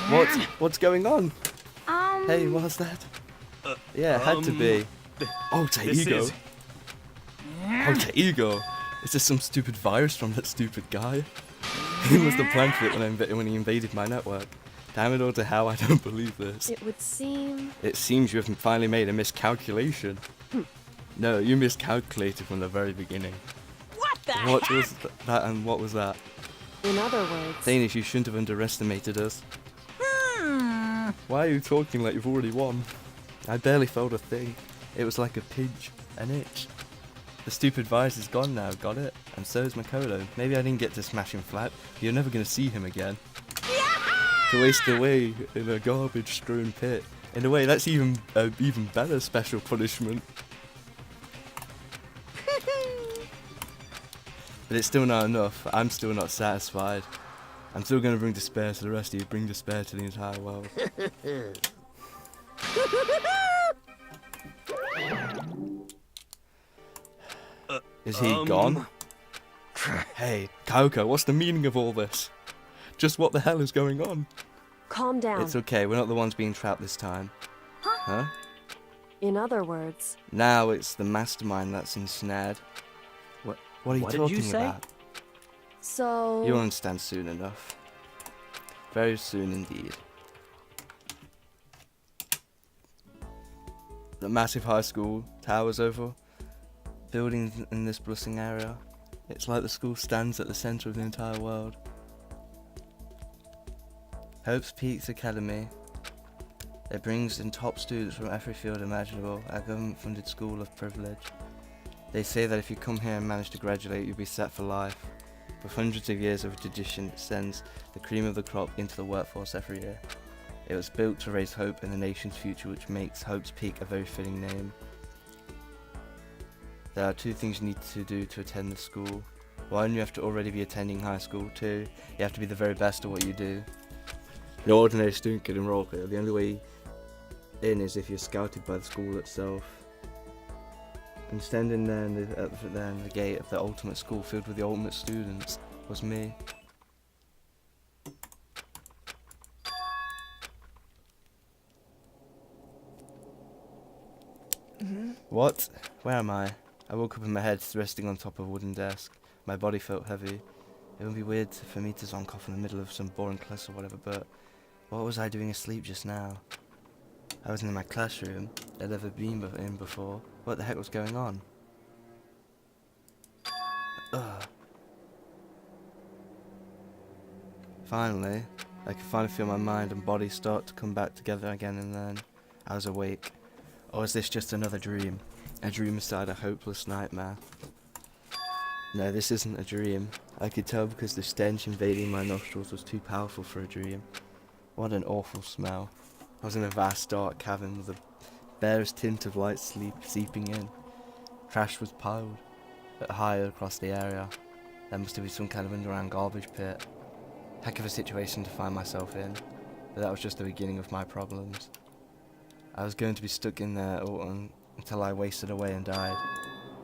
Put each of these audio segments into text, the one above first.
What's going on? Hey, Um. what's that? Yeah, it had to be. Alter ego. Alter ego. Is this some stupid virus from that stupid guy? He must have planned for it when he invaded my network. Damn it all to hell, I don't believe this. It would seem. It seems you have finally made a miscalculation. No, you miscalculated from the very beginning. What the What heck? was that and what was that? In other words. Danish, you shouldn't have underestimated us. Hmm. Why are you talking like you've already won? I barely felt a thing. It was like a pinch, an itch. The stupid virus is gone now, got it? And so is Makoto. Maybe I didn't get to smash him flat, but you're never gonna see him again. To waste away in a garbage-strewn pit. In a way, that's even better special punishment. But it's still not enough. I'm still not satisfied. I'm still gonna bring despair to the rest of you. Bring despair to the entire world. Is he gone? Hey, Kyoko, what's the meaning of all this? Just what the hell is going on? Calm down. It's okay, we're not the ones being trapped this time. Huh? In other words. Now it's the mastermind that's ensnared. What are you What did talking you say? about? So. You'll understand soon enough. Very soon indeed. The massive high school towers over buildings in this bustling area. It's like the school stands at the center of the entire world. Hope's Peaks Academy. It brings in top students from every field imaginable, a government-funded school of privilege. They say that if you come here and manage to graduate, you'll be set for life. With hundreds of years of tradition, it sends the cream of the crop into the workforce every year. It was built to raise hope in the nation's future, which makes Hope's Peak a very fitting name. There are two things you need to do to attend the school. One, you have to already be attending high school. Two, you have to be the very best at what you do. No ordinary student can enroll here. The only way in is if you're scouted by the school itself. And standing there in the gate of the ultimate school filled with the ultimate students was me. What? Where am I? I woke up and my head resting on top of a wooden desk. My body felt heavy. It would be weird for me to zonk off in the middle of some boring class or whatever, but what was I doing asleep just now? I wasn't in my classroom. I'd never been in before. What the heck was going on? Ugh. Finally, I could finally feel my mind and body start to come back together again, and then I was awake. Or is this just another dream? A dream inside a hopeless nightmare? No, this isn't a dream. I could tell because the stench invading my nostrils was too powerful for a dream. What an awful smell. I was in a vast dark cavern with the barest tint of light seeping in. Trash was piled high across the area. There must have been some kind of underground garbage pit. Heck of a situation to find myself in, but that was just the beginning of my problems. I was going to be stuck in there until I wasted away and died.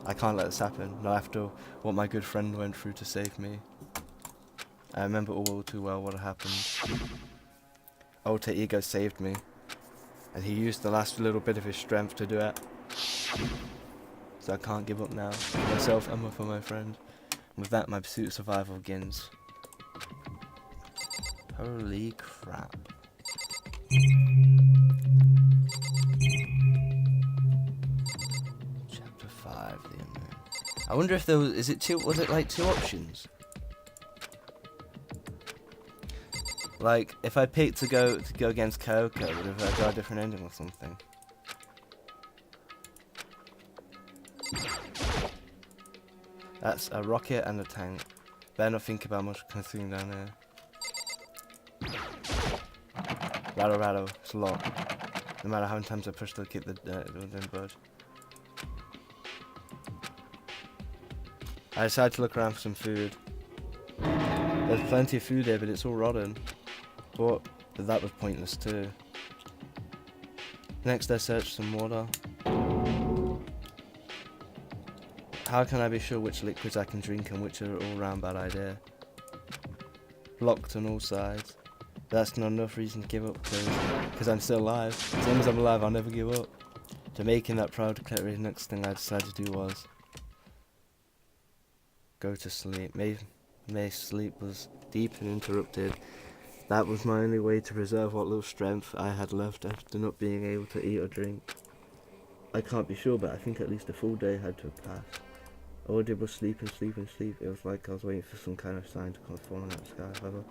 I can't let this happen, not after what my good friend went through to save me. I remember all too well what had happened. Alter Ego saved me, and he used the last little bit of his strength to do it. So I can't give up now, for myself and for my friend. And with that, my pursuit of survival begins. Holy crap. Chapter 5, the unknown. I wonder if there was, was it like two options? Like, if I picked to go against Kyoko, would have got a different ending or something? That's a rocket and a tank. Better not think about much considering down here. Rattle, rattle, it's locked. No matter how many times I push the kick, it don't budge. I decided to look around for some food. There's plenty of food there, but it's all rotten. But that was pointless too. Next I searched some water. How can I be sure which liquids I can drink and which are all round bad idea? Blocked on all sides. that's not enough reason to give up, because I'm still alive. As long as I'm alive, I'll never give up. To making that proud declaration, next thing I decided to do was go to sleep. May sleep was deep and interrupted. That was my only way to preserve what little strength I had left after not being able to eat or drink. I can't be sure, but I think at least a full day had to have passed. All I did was sleep and sleep and sleep. It was like I was waiting for some kind of sign to come falling out of the sky, however.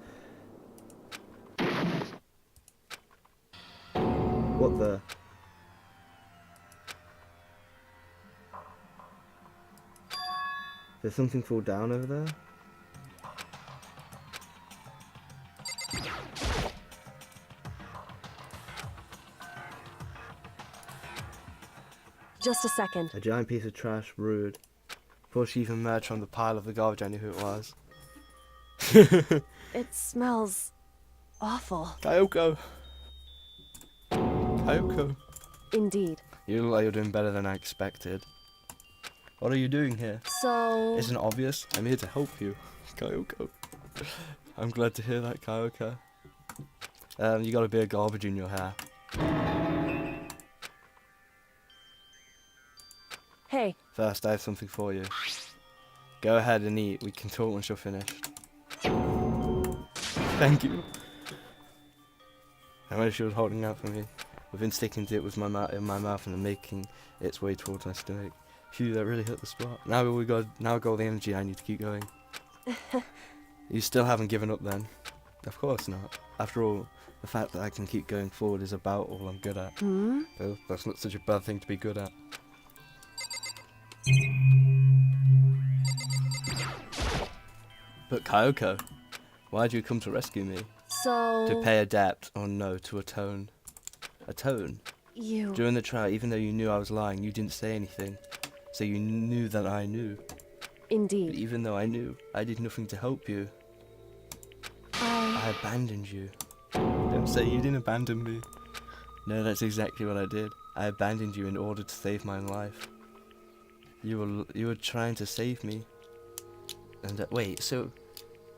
What the? Did something fall down over there? Just a second. A giant piece of trash, rude. Before she even emerged from the pile of the garbage, I knew who it was. It smells awful. Kyoko! Kyoko! Indeed. You look like you're doing better than I expected. What are you doing here? So... Isn't it obvious? I'm here to help you, Kyoko. I'm glad to hear that, Kyoko. You got a bit of garbage in your hair. Hey, First, I have something for you. Go ahead and eat. We can talk once you're finished. Thank you. I wish she was holding out for me. I've been sticking to it with in my mouth and making its way towards my stomach. Phew, that really hit the spot. Now I got all the energy I need to keep going. You still haven't given up then? Of course not. After all, the fact that I can keep going forward is about all I'm good at. Well, that's not such a bad thing to be good at. But Kyoko, why'd you come to rescue me? so... To pay a debt, or no, to atone. Atone? You... During the trial, even though you knew I was lying, you didn't say anything. So you knew that I knew. But Indeed. even though I knew, I did nothing to help you. I abandoned you. Don't say you didn't abandon me. No, that's exactly what I did. I abandoned you in order to save my life. You were trying to save me. And wait, so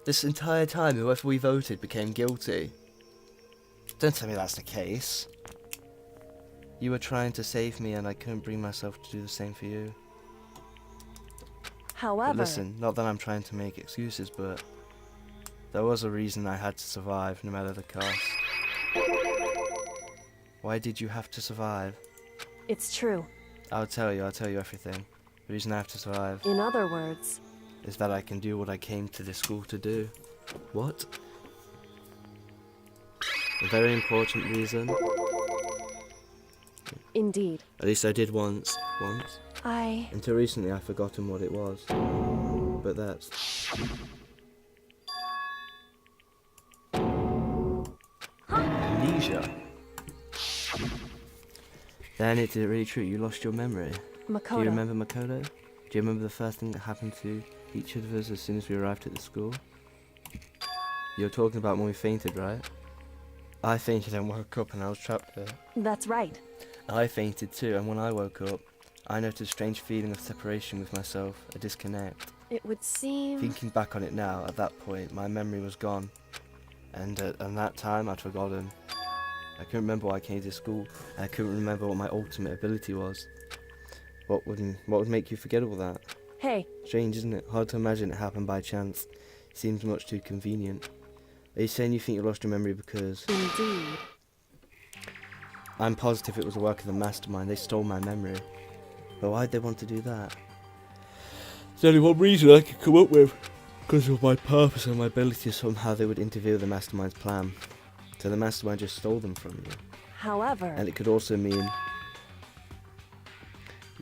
this entire time whoever we voted became guilty? Don't tell me that's the case. You were trying to save me and I couldn't bring myself to do the same for you. However... But listen, not that I'm trying to make excuses, but there was a reason I had to survive, no matter the cost. Why did you have to survive? It's true. I'll tell you everything. The reason I have to survive In other words... is that I can do what I came to this school to do. What? A very important reason. Indeed. At least I did once. Until recently I've forgotten what it was. But that's... Amnesia. Then it's really true, you lost your memory. Makoto. Do you remember Makoto? Do you remember the first thing that happened to each of us as soon as we arrived at the school? You're talking about when we fainted, right? I fainted and woke up and I was trapped there. That's right. I fainted too, and when I woke up, I noticed a strange feeling of separation with myself, a disconnect. It would seem... Thinking back on it now, at that point, my memory was gone. And at that time, I'd forgotten. I couldn't remember why I came to school. I couldn't remember what my ultimate ability was. What would make you forget all that? Hey, Strange, isn't it? Hard to imagine it happened by chance. Seems much too convenient. Are you saying you think you lost your memory because... indeed. I'm positive it was the work of the mastermind. They stole my memory. But why'd they want to do that? There's only one reason I could come up with. Because of my purpose and my ability, somehow they would interfere with the mastermind's plan. So the mastermind just stole them from you. However... And it could also mean...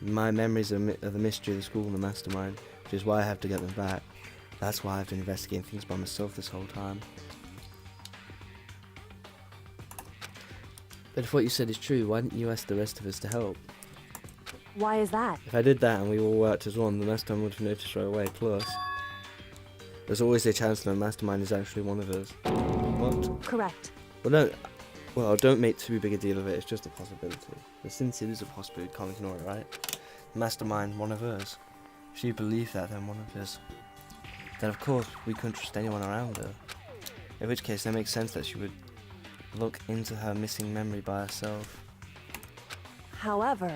my memories are the mystery of the school and the mastermind, which is why I have to get them back. That's why I've been investigating things by myself this whole time. But if what you said is true, why didn't you ask the rest of us to help? Why is that? If I did that and we all worked as one, the mastermind would have noticed right away. Plus, there's always a chance that the mastermind is actually one of us. What? Correct. Don't make too big a deal of it. It's just a possibility. But since it is a possibility, can't ignore it, right? Mastermind, one of us. If you believe that, then one of us. Then of course we couldn't trust anyone around her. In which case, it makes sense that she would look into her missing memory by herself. However,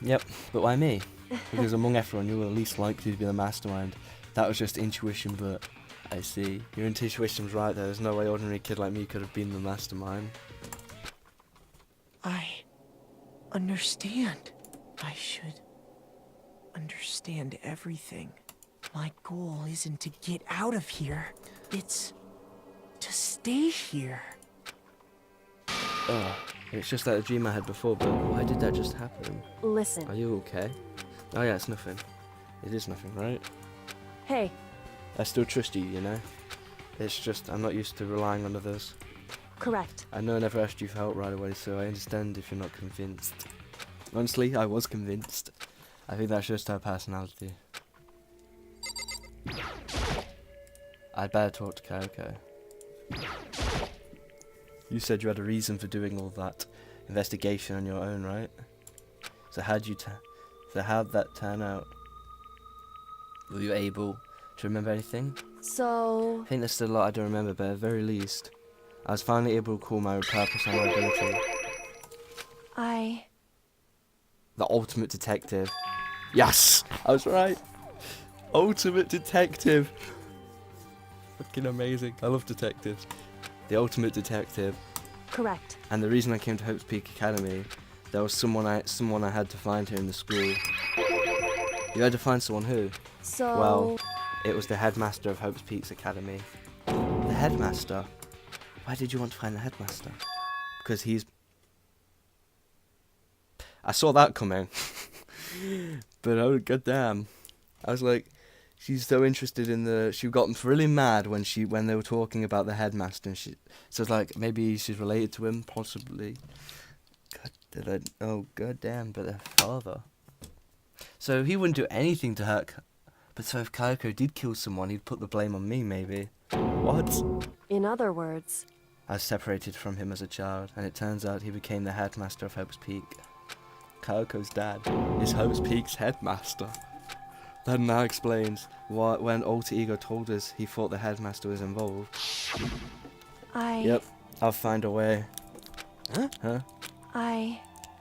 Yep, but why me? Because among everyone, you were the least likely to be the mastermind. That was just intuition, but I see. Your intuition's right there. There's no way ordinary kid like me could have been the mastermind. I understand. I should understand everything. My goal isn't to get out of here. It's to stay here. Oh, it's just like a dream I had before, but why did that just happen? listen. Are you okay? Oh yeah, it's nothing. It is nothing, right? Hey, I still trust you, you know? It's just, I'm not used to relying on others. correct. I know I never asked you for help right away, so I understand if you're not convinced. Honestly, I was convinced. I think that's just her personality. I'd better talk to Kyoko. You said you had a reason for doing all that investigation on your own, right? So how'd that turn out? Were you able to remember anything? So, I think there's still a lot I don't remember, but at the very least, I was finally able to call my purpose and my ability. The ultimate detective. Yes! I was right! Ultimate detective! Fucking amazing. I love detectives. The ultimate detective. correct. And the reason I came to Hope's Peak Academy, there was someone I had to find here in the school. You had to find someone who? So, Well, it was the headmaster of Hope's Peaks Academy. The headmaster? Why did you want to find the headmaster? Because he's... I saw that coming. But oh, goddamn. I was like, she's so interested in the... She got really mad when they were talking about the headmaster. And so it's like, maybe she's related to him, possibly. Goddamn, but their father. So he wouldn't do anything to hurt... But so if Kyoko did kill someone, he'd put the blame on me, maybe. What? in other words, I was separated from him as a child, and it turns out he became the headmaster of Hope's Peak. Kyoko's dad is Hope's Peak's headmaster. That now explains why, when Alter Ego told us he thought the headmaster was involved. Yep, I'll find a way. Huh?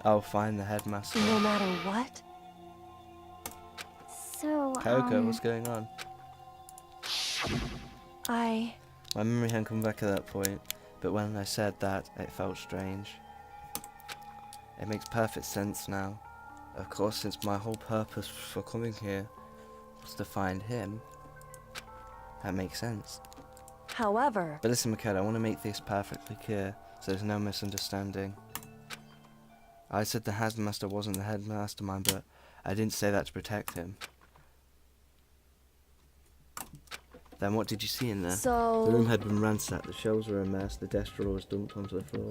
I'll find the headmaster. no matter what? So, Kyoko, what's going on? I My memory hadn't come back at that point, but when I said that, it felt strange. It makes perfect sense now. Of course, since my whole purpose for coming here was to find him, that makes sense. However, But listen, Makoto, I want to make this perfectly clear, so there's no misunderstanding. I said the headmaster wasn't the head mastermind, but I didn't say that to protect him. Then what did you see in there? so... The room had been ransacked, the shelves were a mess, the desk drawer was dumped onto the floor.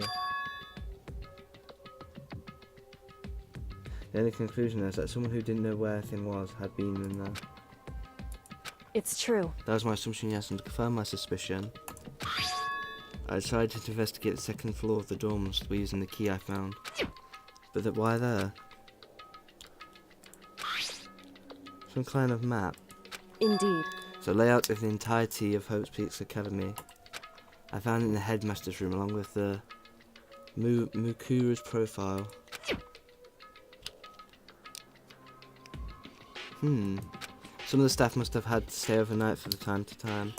The only conclusion is that someone who didn't know where anything was had been in there. It's true. That was my assumption, yes, and to confirm my suspicion, I decided to investigate the second floor of the dorms using the key I found. But why there? Some kind of map. Indeed. So layout of the entirety of Hope's Peaks Academy. I found it in the headmaster's room along with the Mukura's profile. Some of the staff must have had to stay overnight from time to time.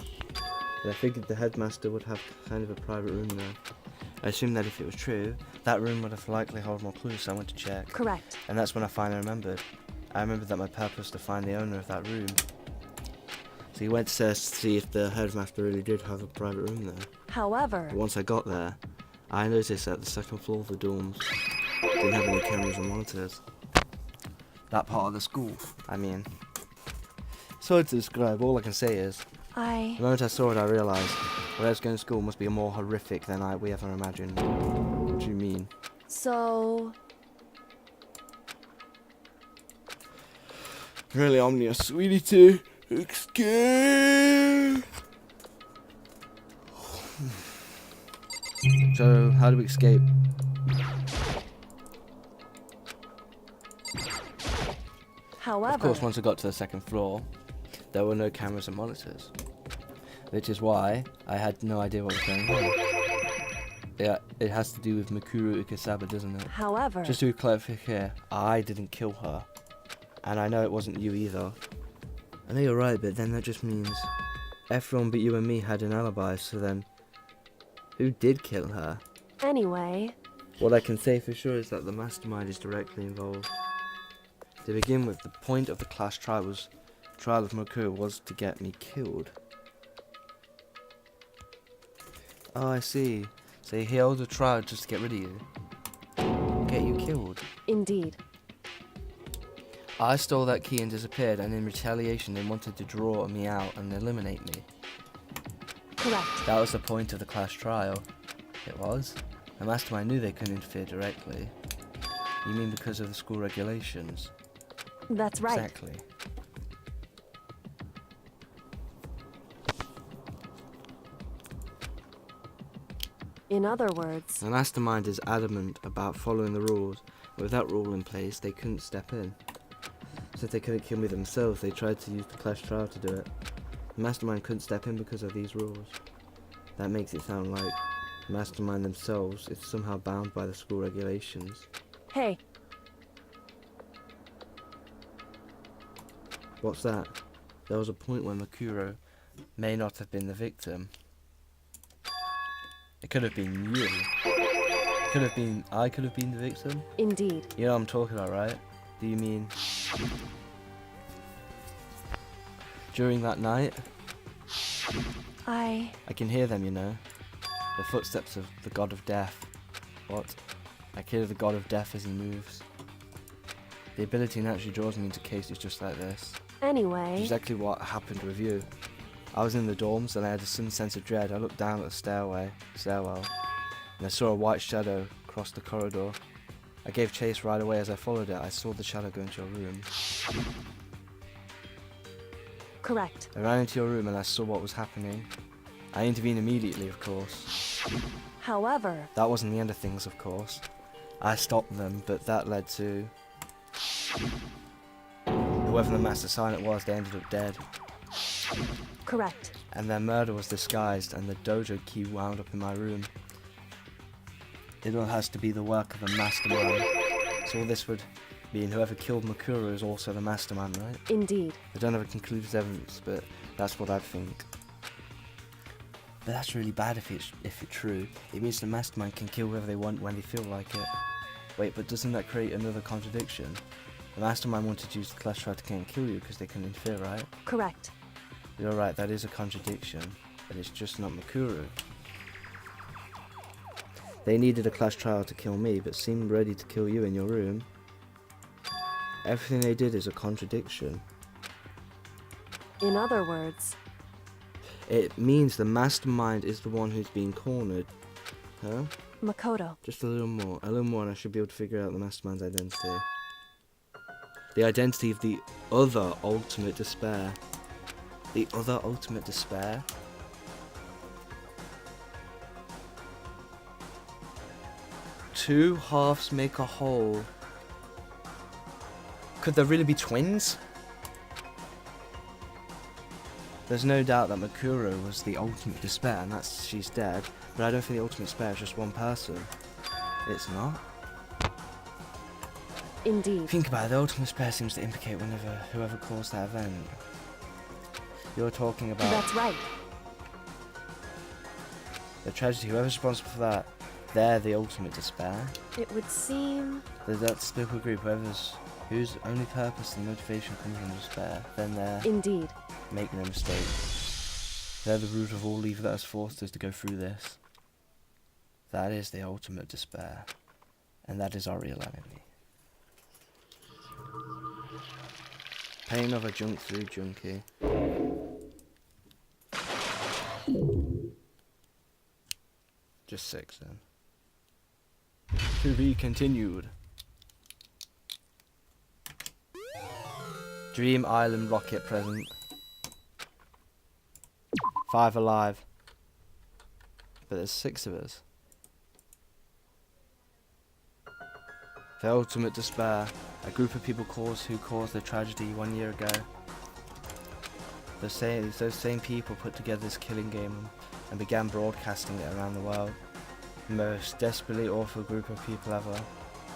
But I figured the headmaster would have kind of a private room there. I assumed that if it was true, that room would have likely held more clues, so I went to check. Correct. And that's when I finally remembered. I remembered that my purpose was to find the owner of that room. So he went to see if the headmaster really did have a private room there. However, But once I got there, I noticed that the second floor of the dorms didn't have any cameras or monitors. That part of the school, I mean. Sorry to describe, all I can say is, the moment I saw it I realised, where I was going to school must be more horrific than we ever imagined. What do you mean? so... Really, Omnia, sweetie too. Escape! So, how do we escape? However... Of course, once I got to the second floor, there were no cameras and monitors. Which is why I had no idea what was going on. Yeah, it has to do with Mikuru Ukesaba, doesn't it? However, Just to clarify here, I didn't kill her. And I know it wasn't you either. I know you're right, but then that just means everyone but you and me had an alibi, so then who did kill her? anyway, What I can say for sure is that the mastermind is directly involved. To begin with, the point of the class trial of Mikuru was to get me killed. Oh, I see. So he held a trial just to get rid of you. Get you killed. indeed. I stole that key and disappeared, and in retaliation they wanted to draw me out and eliminate me. Correct. That was the point of the class trial. It was. The mastermind knew they couldn't interfere directly. You mean because of the school regulations? That's right. Exactly. In other words, The mastermind is adamant about following the rules. With that rule in place, they couldn't step in. Since they couldn't kill me themselves, they tried to use the clash trial to do it. The mastermind couldn't step in because of these rules. That makes it sound like the mastermind themselves is somehow bound by the school regulations. hey, What's that? There was a point where Mikuro may not have been the victim. It could have been you. I could have been the victim. indeed. You know what I'm talking about, right? Do you mean during that night? I I can hear them, you know. The footsteps of the god of death. What? I can hear the god of death as he moves. The ability naturally draws me into cases just like this. Which Anyway, is exactly what happened with you. I was in the dorms and I had a sudden sense of dread. I looked down at the stairwell, and I saw a white shadow cross the corridor. I gave chase right away. As I followed it, I saw the shadow go into your room. correct. I ran into your room and I saw what was happening. I intervened immediately, of course. However, That wasn't the end of things, of course. I stopped them, but that led to whoever the master silent was, they ended up dead. correct. And their murder was disguised, and the dojo key wound up in my room. It all has to be the work of a mastermind. So all this would mean whoever killed Mikuru is also the mastermind, right? Indeed. I don't have a conclusive evidence, but that's what I think. But that's really bad if it's true. It means the mastermind can kill whoever they want when they feel like it. Wait, but doesn't that create another contradiction? The mastermind wanted to use the clash trial to kill you because they couldn't interfere, right? Correct. You're right, that is a contradiction, but it's just not Mikuru. They needed a clash trial to kill me, but seemed ready to kill you in your room. Everything they did is a contradiction. In other words, It means the mastermind is the one who's being cornered. Huh? Makoto. Just a little more, and I should be able to figure out the mastermind's identity. The identity of the other ultimate despair. The other ultimate despair? Two halves make a whole. Could there really be twins? There's no doubt that Mikuru was the ultimate despair, and that's she's dead. But I don't think the ultimate despair is just one person. It's not. Indeed. Think about it, the ultimate despair seems to implicate whoever caused that event. You're talking about That's right. the tragedy, whoever's responsible for that, they're the ultimate despair. It would seem That's the people group, whose only purpose and motivation comes from despair, then they're, indeed. make no mistake, they're the root of all evil that has forced us to go through this. That is the ultimate despair, and that is our real enemy. Pain of a junk food junkie. Just 6 then. To be continued. Dream Island rocket present. 5 alive. But there's 6 of us. The ultimate despair. A group of people who caused the tragedy 1 year ago. Those same people put together this killing game and began broadcasting it around the world. The most desperately awful group of people ever.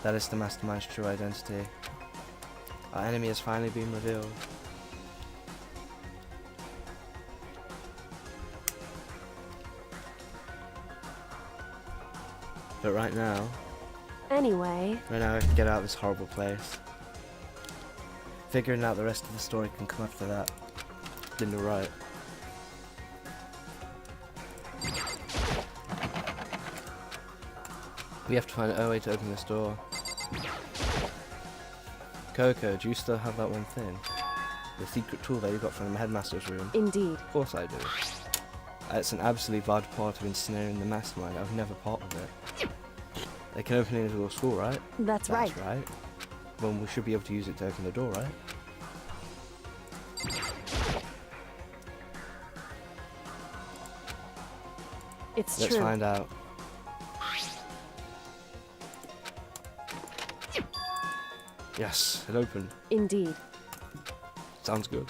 That is the mastermind's true identity. Our enemy has finally been revealed. But right now Anyway, I can get out of this horrible place. Figuring out the rest of the story can come after that. Linda Wright. We have to find a way to open this door. Kyoko, do you still have that one thing? The secret tool that you got from the headmaster's room? indeed. Of course I do. It's an absolutely vital part of ensnaring the mastermind. I've never part of it. They can open it into a school, right? That's right. That's right. Well, we should be able to use it to open the door, right? It's Let's true. find out. Yes, it opened. Indeed. Sounds good.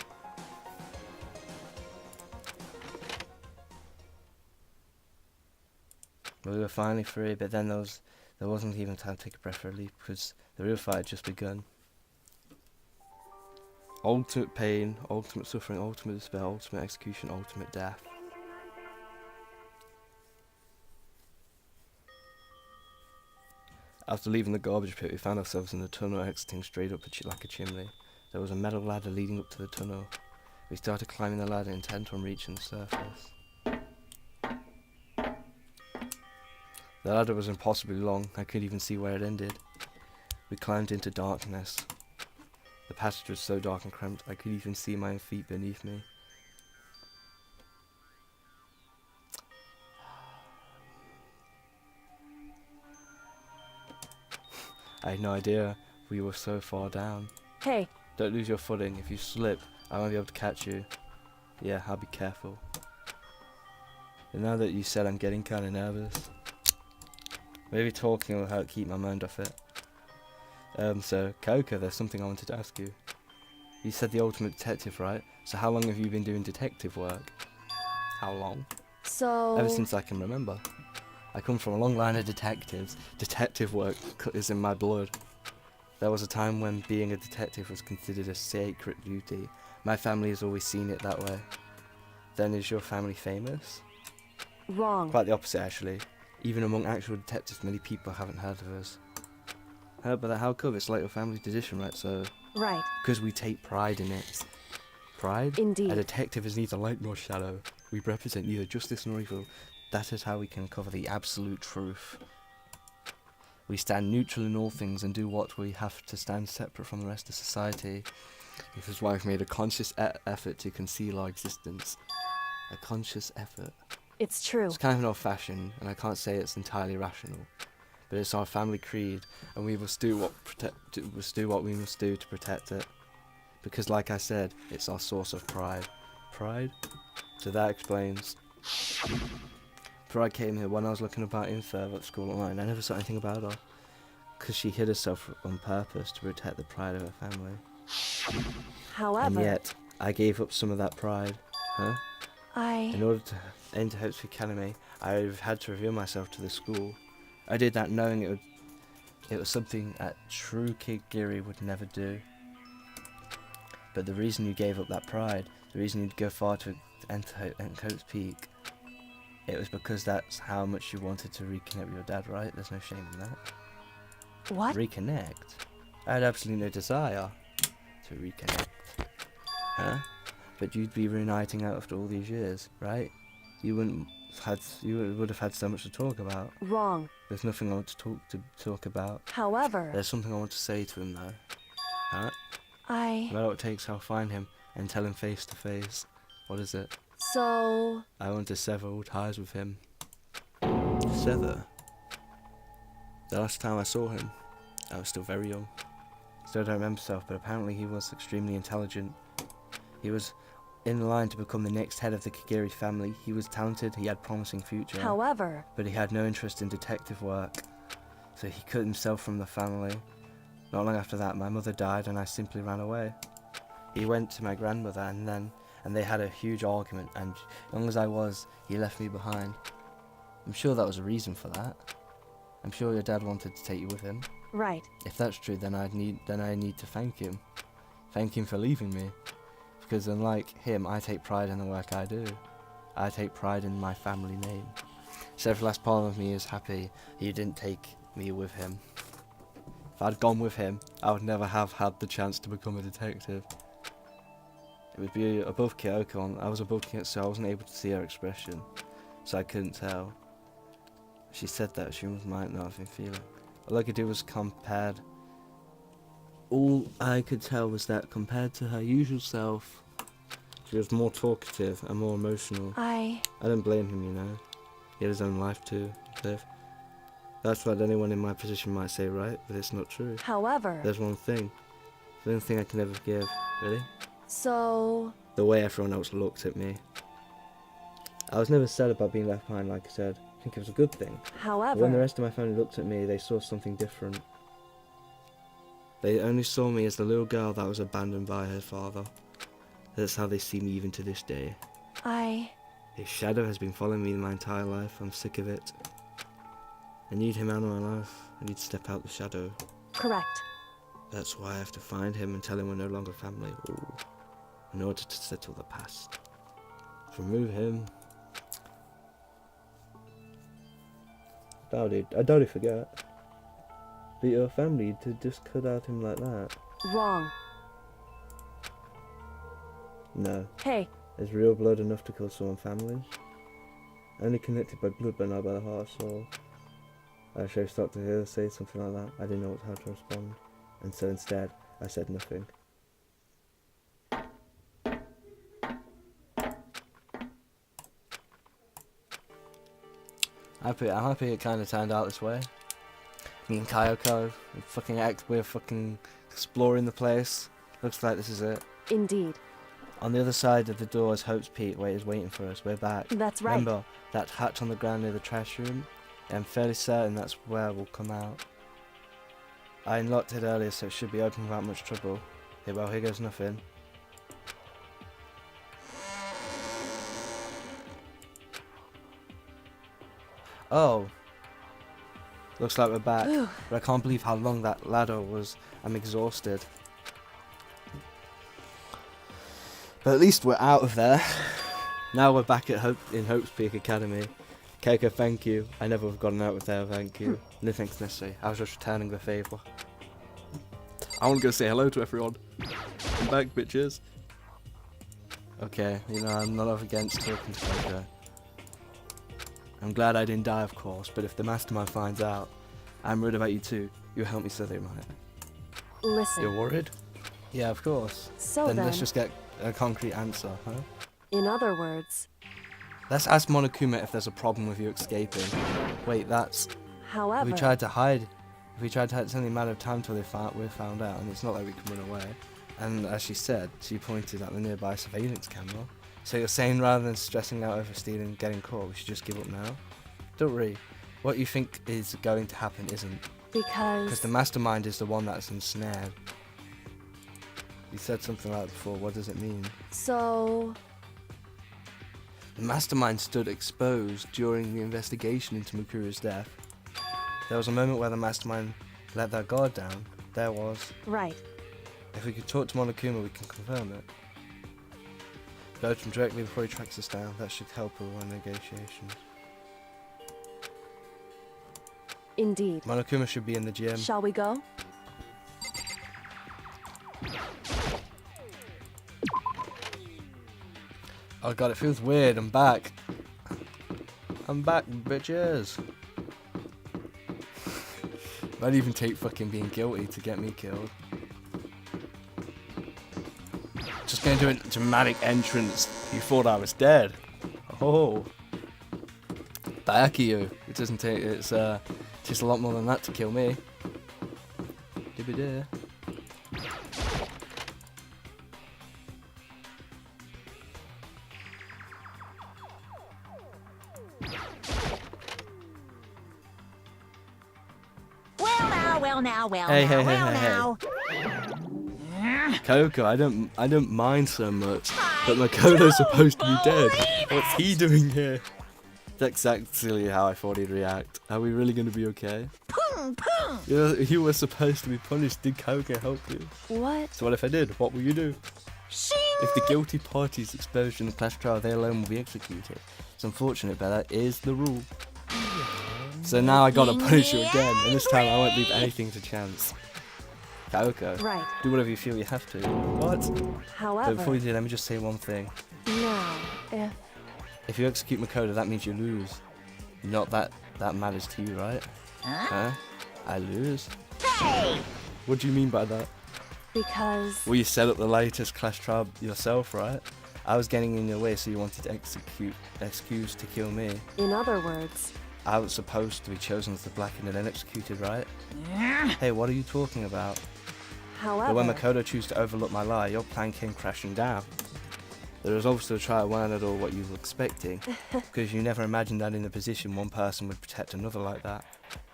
We were finally free, but then there wasn't even time to take a breath of relief because the real fight had just begun. Ultimate pain, ultimate suffering, ultimate despair, ultimate execution, ultimate death. After leaving the garbage pit, we found ourselves in a tunnel exiting straight up like a chimney. There was a metal ladder leading up to the tunnel. We started climbing the ladder, intent on reaching the surface. The ladder was impossibly long. I couldn't even see where it ended. We climbed into darkness. The passage was so dark and cramped, I could even see my own feet beneath me. I had no idea we were so far down. Hey, Don't lose your footing. If you slip, I won't be able to catch you. Yeah, I'll be careful. And now that you said, I'm getting kinda nervous. Maybe talking will help keep my mind off it. So, Kyoko, there's something I wanted to ask you. You said the ultimate detective, right? So how long have you been doing detective work? How long? so... Ever since I can remember. I come from a long line of detectives. Detective work is in my blood. There was a time when being a detective was considered a sacred duty. My family has always seen it that way. Then is your family famous? Wrong. Quite the opposite, actually. Even among actual detectives, many people haven't heard of us. But how come? It's like your family tradition, right? So, Right. because we take pride in it. Pride? Indeed. A detective is neither light nor shadow. We represent neither justice nor evil. That is how we can uncover the absolute truth. We stand neutral in all things and do what we have to stand separate from the rest of society. This is why I've made a conscious effort to conceal our existence. A conscious effort. It's true. It's kind of an old-fashioned, and I can't say it's entirely rational. But it's our family creed, and we must do what we must do to protect it. Because, like I said, it's our source of pride. Pride? So that explains. Before I came here, when I was looking about info at school online, I never saw anything about her. Because she hid herself on purpose to protect the pride of her family. However, And yet, I gave up some of that pride. Huh? In order to enter Havoc Academy, I've had to reveal myself to the school. I did that knowing it was something a true Kigiri would never do. But the reason you gave up that pride, the reason you'd go far to enter Havoc Peak, it was because that's how much you wanted to reconnect with your dad, right? There's no shame in that. What? Reconnect? I had absolutely no desire to reconnect. Huh? But you'd be reuniting out after all these years, right? You would have had so much to talk about. Wrong. There's nothing I want to talk about. However, There's something I want to say to him though. Huh? I... No matter what it takes, I'll find him and tell him face to face. What is it? So... I want to sever all ties with him. Sever? The last time I saw him, I was still very young. Still don't remember myself, but apparently he was extremely intelligent. He was in line to become the next head of the Kigiri family. He was talented, he had a promising future. However... But he had no interest in detective work, so he cut himself from the family. Not long after that, my mother died and I simply ran away. He went to my grandmother and and they had a huge argument, and young as I was, he left me behind. I'm sure that was a reason for that. I'm sure your dad wanted to take you with him. Right. If that's true, then I need to thank him. Thank him for leaving me. Because unlike him, I take pride in the work I do. I take pride in my family name. So every last part of me is happy he didn't take me with him. If I'd gone with him, I would never have had the chance to become a detective. It would be above Kyoko. I was above Kyoko, so I wasn't able to see her expression. So I couldn't tell. She said that she might not have been feeling. All I could do was compared. All I could tell was that compared to her usual self, she was more talkative and more emotional. I don't blame him, you know. He had his own life to live. That's what anyone in my position might say, right? But it's not true. However, there's one thing. The only thing I can ever give. Really? So... The way everyone else looked at me. I was never sad about being left behind, like I said. I think it was a good thing. However... But when the rest of my family looked at me, they saw something different. They only saw me as the little girl that was abandoned by her father. That's how they see me even to this day. His shadow has been following me my entire life. I'm sick of it. I need him out of my life. I need to step out the shadow. Correct. That's why I have to find him and tell him we're no longer family. Ooh. In order to settle the past. To remove him. I doubt he'd forget. But your family to just cut out him like that. Wrong. No. Hey. Is real blood enough to kill someone's family? Only connected by blood but not by the heart or soul. I should have stopped to hear her say something like that. I didn't know how to respond. And so instead, I said nothing. I'm happy it kind of turned out this way. Me and Kyoko, we're fucking exploring the place. Looks like this is it. Indeed. On the other side of the door is Hope's Peak, where he's waiting for us. We're back. That's right. Remember that hatch on the ground near the trash room? I'm fairly certain that's where we'll come out. I unlocked it earlier, so it should be open without much trouble. Okay, well, here goes nothing. Oh. Looks like we're back. Ooh. But I can't believe how long that ladder was. I'm exhausted. But at least we're out of there. Now we're back at Hope's Peak Academy. Kyoko, thank you. I never would have gotten out of there, thank you. Nothing's necessary. I was just returning the favour. I want to go say hello to everyone. I'm back, bitches. Okay, you know, I'm not up against talking to Kyoko. I'm glad I didn't die, of course, but if the mastermind finds out, I'm worried about you too. You help me so they might. Listen. You're worried? Yeah, of course. So then let's just get a concrete answer, huh? In other words... Let's ask Monokuma if there's a problem with you escaping. Wait, that's... However... If we tried to hide, it's only a matter of time till we're found out, and it's not like we can run away. And as she said, she pointed at the nearby surveillance camera. So you're saying rather than stressing out over stealing and getting caught, we should just give up now? Don't worry. What you think is going to happen isn't. Because the mastermind is the one that's ensnared. You said something like that before. What does it mean? So... The mastermind stood exposed during the investigation into Mukuru's death. There was a moment where the mastermind let their guard down. There was. Right. If we could talk to Monokuma, we can confirm it. Go to him directly before he tracks us down. That should help with our negotiations. Indeed. Monokuma should be in the gym. Shall we go? Oh god, it feels weird. I'm back. I'm back, bitches. Might even take fucking being guilty to get me killed. Just gonna do a dramatic entrance. You thought I was dead. Oh. Back you. It doesn't take, it's takes a lot more than that to kill me. Dibby-dee. Well Hey. now. Kyoko, I don't mind so much. Hi. But Makoto's supposed to be dead. What's he doing here? That's exactly how I thought he'd react. Are we really going to be okay? You were supposed to be punished. Did Kyoko help you? What? So what if I did? What will you do? Shing! If the guilty party is exposed in the class trial, they alone will be executed. It's unfortunate, but that is the rule. So now I gotta punish you again, and this time I won't leave anything to chance. Kyoko, Right. do whatever you feel you have to. What? However, But before you do, let me just say one thing. now, If you execute Makoto, that means you lose. Not that matters to you, right? Huh? I lose? Hey! What do you mean by that? because Well, you set up the latest clash trial yourself, right? I was getting in your way, so you wanted to excuse to kill me. in other words, I was supposed to be chosen as the blackened and then executed, right? Hey, what are you talking about? however, But when Makoto chose to overlook my lie, your plan came crashing down. The results of the trial weren't at all what you were expecting, because you never imagined that in a position one person would protect another like that.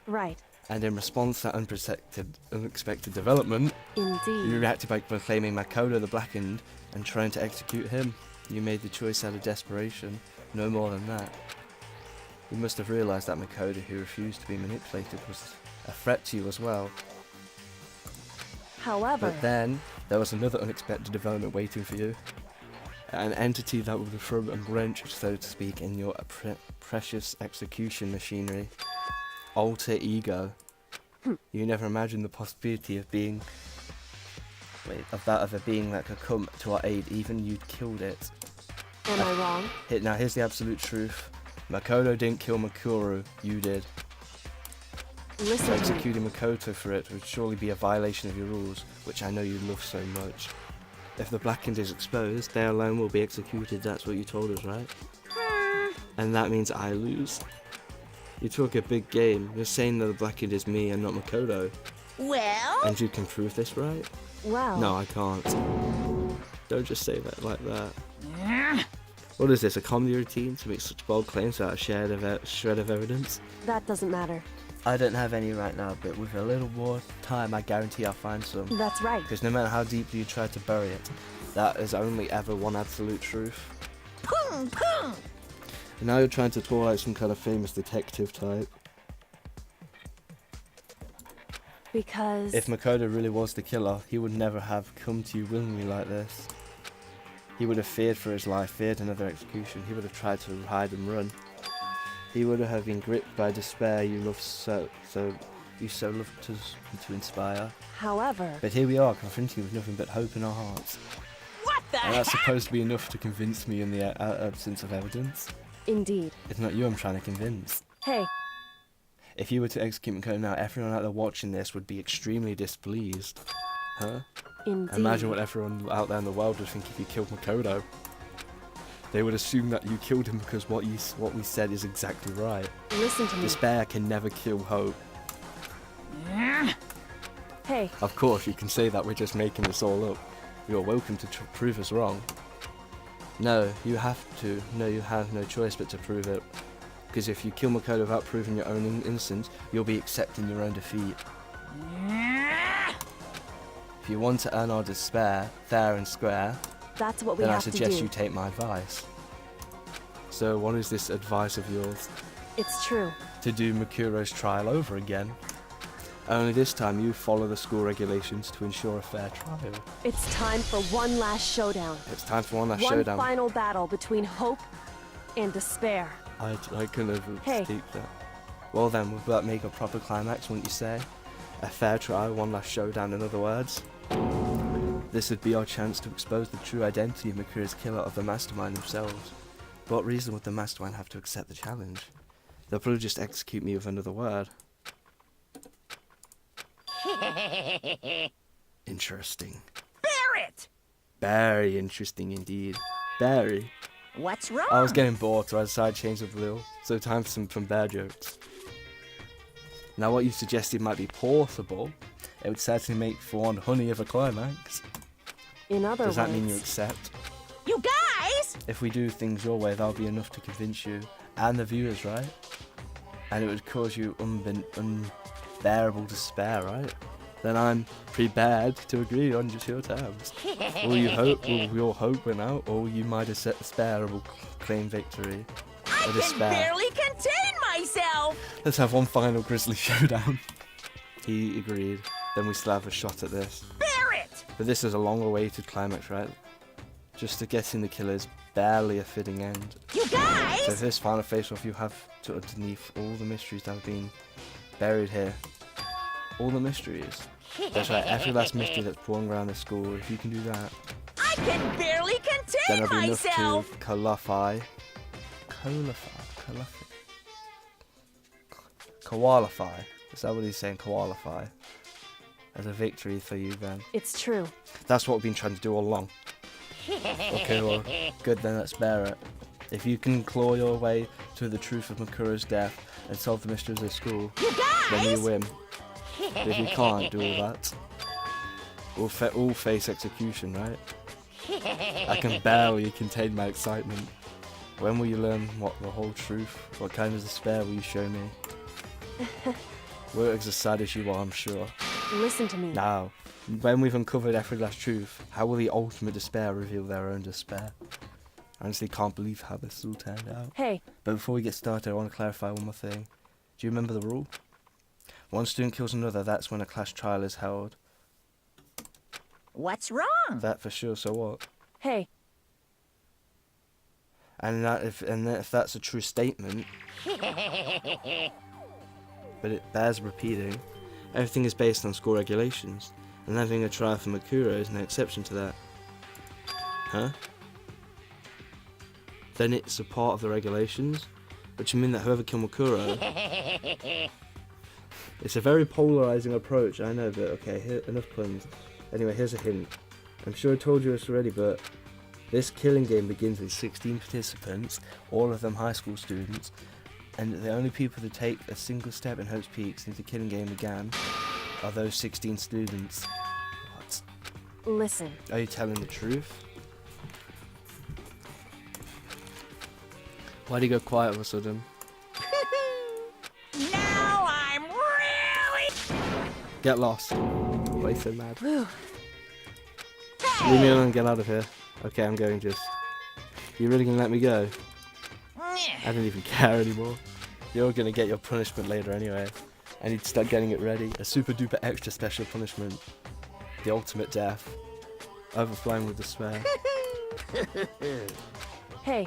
right, And in response to that unexpected development, you indeed. reacted by proclaiming Makoto the blackened and trying to execute him. You made the choice out of desperation, no more than that. You must have realised that Makoto, who refused to be manipulated, was a threat to you as well. However, But then, there was another unexpected development waiting for you. An entity that would throw a wrench, so to speak, in your precious execution machinery. Alter ego. You never imagined the possibility of being... of a being that could come to our aid, even you'd killed it. am I wrong? Now here's the absolute truth. Makoto didn't kill Makuru, you did. Listen to me. Executing Makoto for it would surely be a violation of your rules, which I know you love so much. If the blackened is exposed, they alone will be executed, that's what you told us, right? And that means I lose. You talk a big game, you're saying that the blackened is me and not Makoto. Well? And you can prove this, right? Well, No, I can't. Don't just say that like that. What is this, a comedy routine to make such bold claims without a shred of evidence? that doesn't matter. I don't have any right now, but with a little more time, I guarantee I'll find some. That's right. Because no matter how deeply you try to bury it, that is only ever one absolute truth. Pum, pum. And now you're trying to talk like some kind of famous detective type. Because If Makoto really was the killer, he would never have come to you willingly like this. He would have feared for his life, feared another execution. He would have tried to hide and run. He would have been gripped by despair you love so love to inspire. however, But here we are, confronting you with nothing but hope in our hearts. What the And that's heck? supposed to be enough to convince me in the absence of evidence. indeed. It's not you I'm trying to convince. Hey, If you were to execute Makoto now, everyone out there watching this would be extremely displeased. Huh? indeed. Imagine what everyone out there in the world would think if you killed Makoto. They would assume that you killed him because what we said is exactly right. Listen to me. Despair can never kill hope. Hey, Of course, you can say that we're just making this all up. You're welcome to prove us wrong. No, you have to. No, you have no choice but to prove it. Because if you kill Makoto without proving your own innocence, you'll be accepting your own defeat. If you want to earn our despair, fair and square, that's what we then I have to suggest do. you take my advice. So what is this advice of yours? It's true. To do Makuro's trial over again. Only this time you follow the school regulations to ensure a fair trial. It's time for one last showdown. It's time for one last One showdown. final battle between hope and despair. I can never Hey. speak that. Well then, would that make a proper climax, wouldn't you say? A fair trial, one last showdown, in other words. This would be our chance to expose the true identity of Makuro's killer, of the mastermind themselves. What reason would the mastermind have to accept the challenge? They'll probably just execute me with another word. Interesting. Barrett! Very interesting indeed. Very. What's wrong? I was getting bored, so I decided to change the blue. So time for some bear jokes. Now what you suggested might be possible. It would certainly make for one honey of a climax. In other Does words, that mean you accept? You guys! If we do things your way, that'll be enough to convince you and the viewers, right? And it would cause you unbearable despair, right? then I'm prepared to agree on your terms. Will your hope win out, or will you my despair will claim victory? I Or can despair. barely contain myself! Let's have one final grisly showdown. He agreed. Then we still have a shot at this. Bear it! But this is a long-awaited climax, right? Just to get in the killer's barely a fitting end. You guys! So for this final face-off, you have to underneath all the mysteries that have been buried here. All the mysteries. That's right, every last mystery that's born around the school. If you can do that, I can barely then contain there'll be enough myself! to qualify is that what he's saying? Qualify as a victory for you then. It's true. That's what we've been trying to do all along. Okay, well, good then, let's bear it. If you can claw your way to the truth of Makura's death and solve the mysteries of school, You then guys! you win. But if you can't do all that, we'll all face execution, right? I can barely contain my excitement. When will you learn what the whole truth? What kind of despair will you show me? We're as sad as you are, I'm sure. Listen to me. Now, when we've uncovered every last truth, how will the ultimate despair reveal their own despair? I honestly can't believe how this all turned out. Hey, But before we get started, I want to clarify one more thing. Do you remember the rule? One student kills another, that's when a class trial is held. What's wrong? That for sure, so what? hey, And if that's a true statement, but it bears repeating, everything is based on school regulations, and having a trial for Makura is no exception to that. Huh? Then it's a part of the regulations? Which mean that whoever killed Makura... It's a very polarizing approach, I know, but okay, here, enough puns. Anyway, here's a hint. I'm sure I told you this already, but this killing game begins with 16 participants, all of them high school students, and the only people to take a single step in Hope's Peak since the killing game began are those 16 students. What? listen. Are you telling the truth? Why'd he go quiet all of a sudden? Now I'm really... Get lost. Why are you so mad? Whew. Leave me alone and get out of here. Okay, I'm going just... You really gonna let me go? I don't even care anymore. You're gonna get your punishment later anyway. I need to start getting it ready. A super duper extra special punishment. The ultimate death. Overflowing with despair. Hey,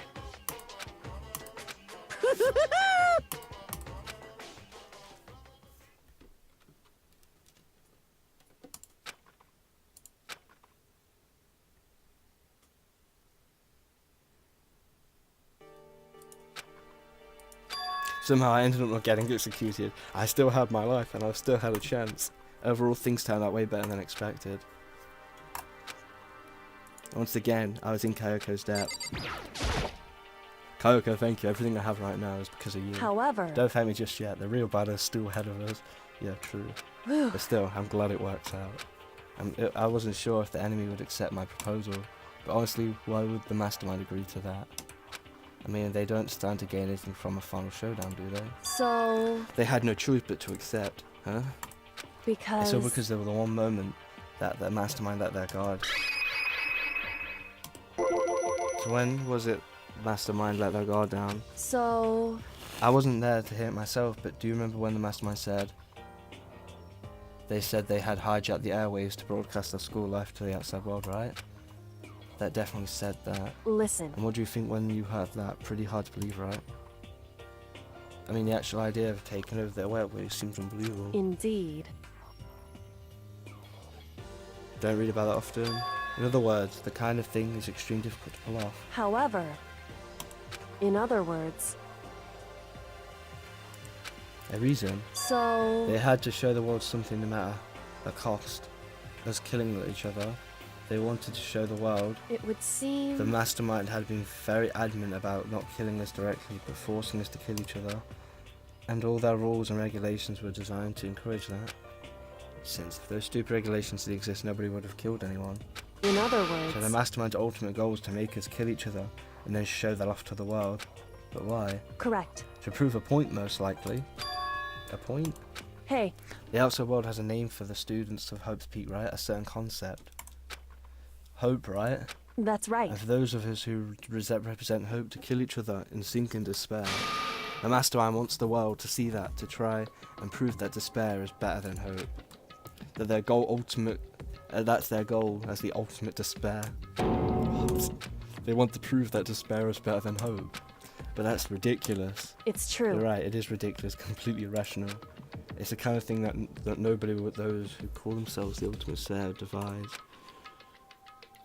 Somehow I ended up not getting executed. I still had my life and I still had a chance. Overall, things turned out way better than expected. Once again, I was in Kyoko's debt. Kyoko, thank you. Everything I have right now is because of you. however, Don't thank me just yet. The real bad is still ahead of us. Yeah, true. whew, But still, I'm glad it works out. I wasn't sure if the enemy would accept my proposal. But honestly, why would the mastermind agree to that? I mean, they don't stand to gain anything from a final showdown, do they? so, They had no choice but to accept, huh? because... It's all because there was the one moment that the mastermind let their guard. So when was it mastermind let their guard down? So, I wasn't there to hear it myself, but do you remember when the mastermind said... They said they had hijacked the airwaves to broadcast their school life to the outside world, right? That definitely said that. listen. And what do you think when you heard that? Pretty hard to believe, right? I mean, the actual idea of taking over their airwaves seems unbelievable. Indeed. Don't read about that often. In other words, the kind of thing is extremely difficult to pull off. However, in other words, A reason. so... They had to show the world something no matter the cost. Us killing each other. They wanted to show the world. It would seem... The mastermind had been very adamant about not killing us directly, but forcing us to kill each other. And all their rules and regulations were designed to encourage that. Since if those stupid regulations did exist, nobody would have killed anyone. In other So the words, mastermind's ultimate goal was to make us kill each other, and then show that off to the world. But why? correct. To prove a point, most likely. A point? Hey, The outside world has a name for the students of Hope's Peak, right? A certain concept. Hope, right? that's right. And for those of us who represent hope to kill each other and sink in despair, the mastermind wants the world to see that, to try and prove that despair is better than hope. That their goal ultimate, that's their goal as the ultimate despair. What? They want to prove that despair is better than hope. But that's ridiculous. It's true. You're right, it is ridiculous, completely irrational. It's the kind of thing that nobody but those who call themselves the ultimate despair devise.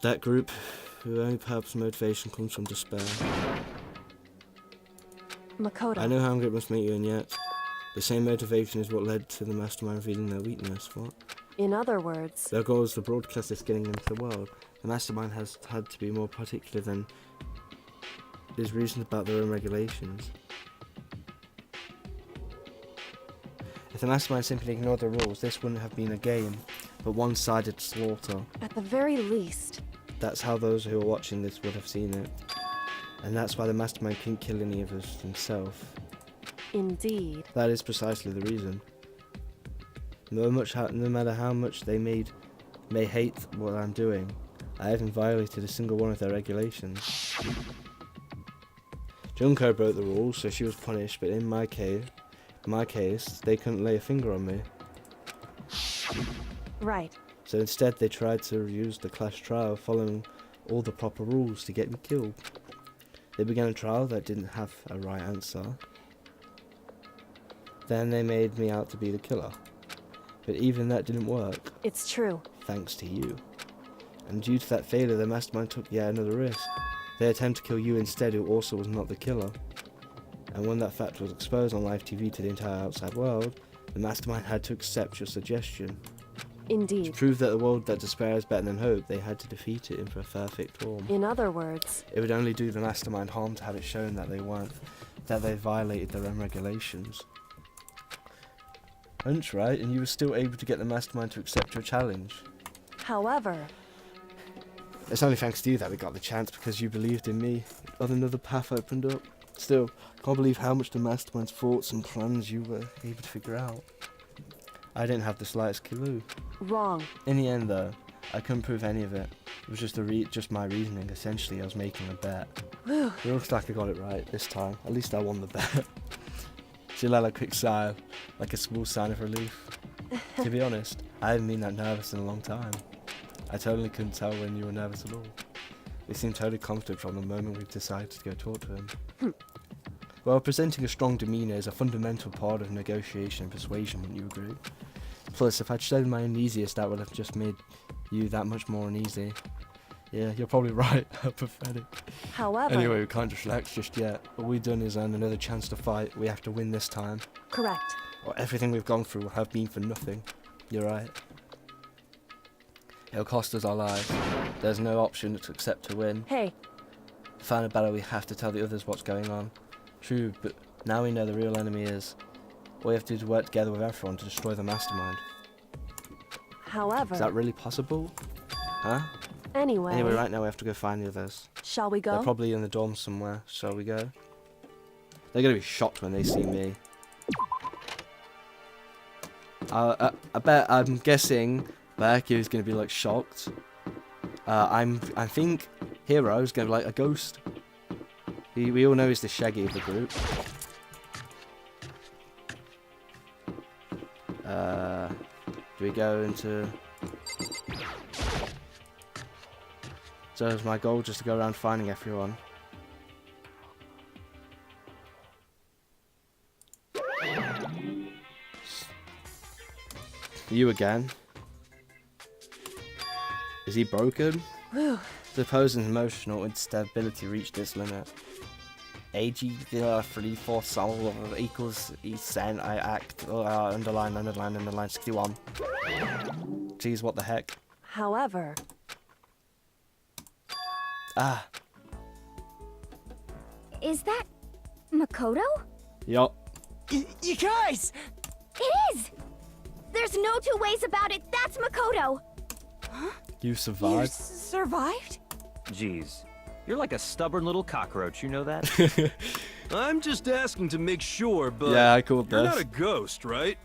That group, whose only purpose and motivation comes from despair. Makoto. I know how angry it must make you, and yet the same motivation is what led to the mastermind revealing their weakness. What? In other words, Their goal is to broadcast this getting into the world. The mastermind has had to be more particular than is reasoned about their own regulations. If the mastermind simply ignored the rules, this wouldn't have been a game, but one-sided slaughter. at the very least, That's how those who are watching this would have seen it. And that's why the mastermind couldn't kill any of us himself. indeed. That is precisely the reason. No matter how much they may hate what I'm doing, I haven't violated a single one of their regulations. Junko broke the rules, so she was punished, but in my case, they couldn't lay a finger on me. Right. So instead they tried to use the clash trial following all the proper rules to get me killed. They began a trial that didn't have a right answer. Then they made me out to be the killer. But even that didn't work, It's true. thanks to you. And due to that failure, the mastermind took yet another risk. They attempted to kill you instead, who also was not the killer. And when that fact was exposed on live TV to the entire outside world, the mastermind had to accept your suggestion. To Indeed. prove that the world that despair is better than hope, they had to defeat it in perfect form. In other words, It would only do the mastermind harm to have it shown that they violated their own regulations. Hunch, right? And you were still able to get the mastermind to accept your challenge. however, It's only thanks to you that we got the chance, because you believed in me. Another path opened up. Still, can't believe how much the mastermind's thoughts and plans you were able to figure out. I didn't have the slightest clue. wrong. In the end, though, I couldn't prove any of it. It was just my reasoning. Essentially, I was making a bet. Whew. It looks like I got it right this time. At least I won the bet. She let a quick sigh, like a small sign of relief. To be honest, I haven't been that nervous in a long time. I totally couldn't tell when you were nervous at all. You seemed totally confident from the moment we decided to go talk to him. Well, presenting a strong demeanour is a fundamental part of negotiation and persuasion, wouldn't you agree? Plus, if I'd shown my uneasiest, that would have just made you that much more uneasy. Yeah, you're probably right. How pathetic. However, Anyway, we can't just relax just yet. All we've done is earn another chance to fight. We have to win this time, correct. or everything we've gone through will have been for nothing. You're right. It'll cost us our lives. There's no option to accept to win. Hey, To find a battle, we have to tell the others what's going on. True, but now we know the real enemy is. All we have to do is work together with everyone to destroy the mastermind. however, Is that really possible? Huh? anyway, Anyway, right now we have to go find the others. shall we They're go? probably in the dorm somewhere. Shall we go? They're gonna be shocked when they see me. I'm guessing Becky is gonna be like shocked. I think Hero is gonna be like a ghost. We all know he's the Shaggy of the group. Do we go into? So is my goal just to go around finding everyone? You again? Is he broken? Whew. Suppose his emotional instability reached its limit. AG 3/4 soul equals cent I act underline 61. Jeez, what the heck? However, Ah, Is that Makoto? yup. You guys! It is! There's no two ways about it. That's Makoto. You You survived. survived? Jeez. You're like a stubborn little cockroach, you know that? I'm just asking to make sure, but Yeah, I called you're this. not a ghost, right?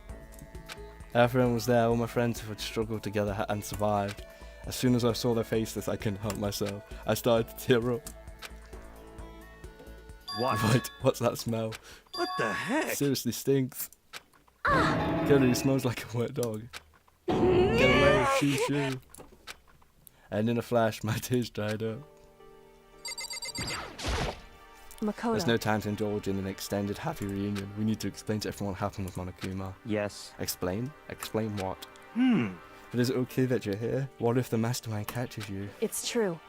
Everyone was there, all my friends who had struggled together and survived. As soon as I saw their faces, I couldn't help myself. I started to tear up. What? Right, what's that smell? What the heck? Seriously stinks. Cody smells like a wet dog. Get away, shoo shoo. And in a flash, my tears dried up. Makoto. There's no time to indulge in an extended happy reunion. We need to explain to everyone what happened with Monokuma. Yes. Explain? Explain what? Hmm. But is it okay that you're here? What if the mastermind catches you? It's true.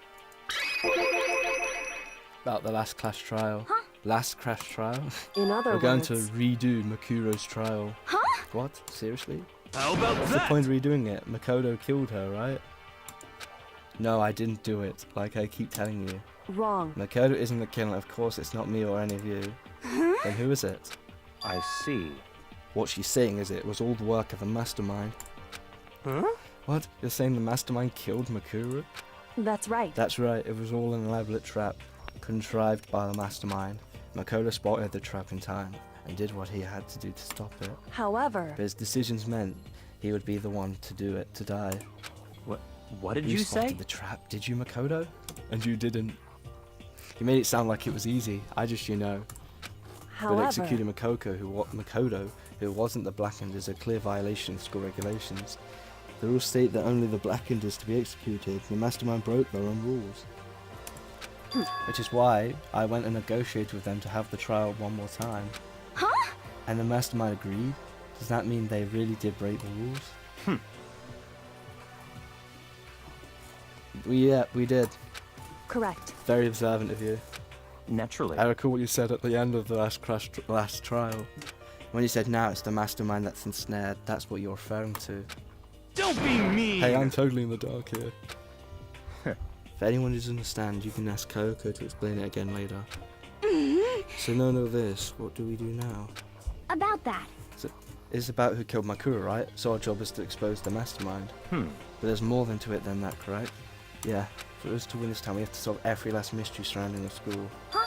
About the last class trial. Huh? Last crash trial? In other We're going words, to redo Makuro's trial. Huh? What? Seriously? How about What's the point of redoing it? Makoto killed her, right? No, I didn't do it, like I keep telling you. wrong. Makoto isn't the killer, of course it's not me or any of you. Then who is it? I see. What she's saying is it was all the work of the mastermind. Huh? What? You're saying the mastermind killed Makuro? That's right. That's right, it was all an elaborate trap, contrived by the mastermind. Makoto spotted the trap in time, and did what he had to do to stop it. However, But his decisions meant he would be the one to do it, to die. What did you say? spotted the trap, did you, Makoto? And you didn't. You made it sound like it was easy, I just, you know. But however, executing Makoto, who wasn't the Blackened, is a clear violation of school regulations. The rules state that only the Blackened is to be executed. The mastermind broke their own rules. Which is why I went and negotiated with them to have the trial one more time. Huh? And the mastermind agreed? Does that mean they really did break the rules? We did. correct. Very observant of you. Naturally. I recall what you said at the end of the last trial. When you said, now it's the mastermind that's ensnared, that's what you're referring to. Don't be mean! Hey, I'm totally in the dark here. If anyone doesn't understand, you can ask Kyoko to explain it again later. So no, this, what do we do now? About that. It's about who killed Makura, right? So our job is to expose the mastermind. But there's more than to it than that, correct? Yeah. For us to win this time, we have to solve every last mystery surrounding the school. Huh?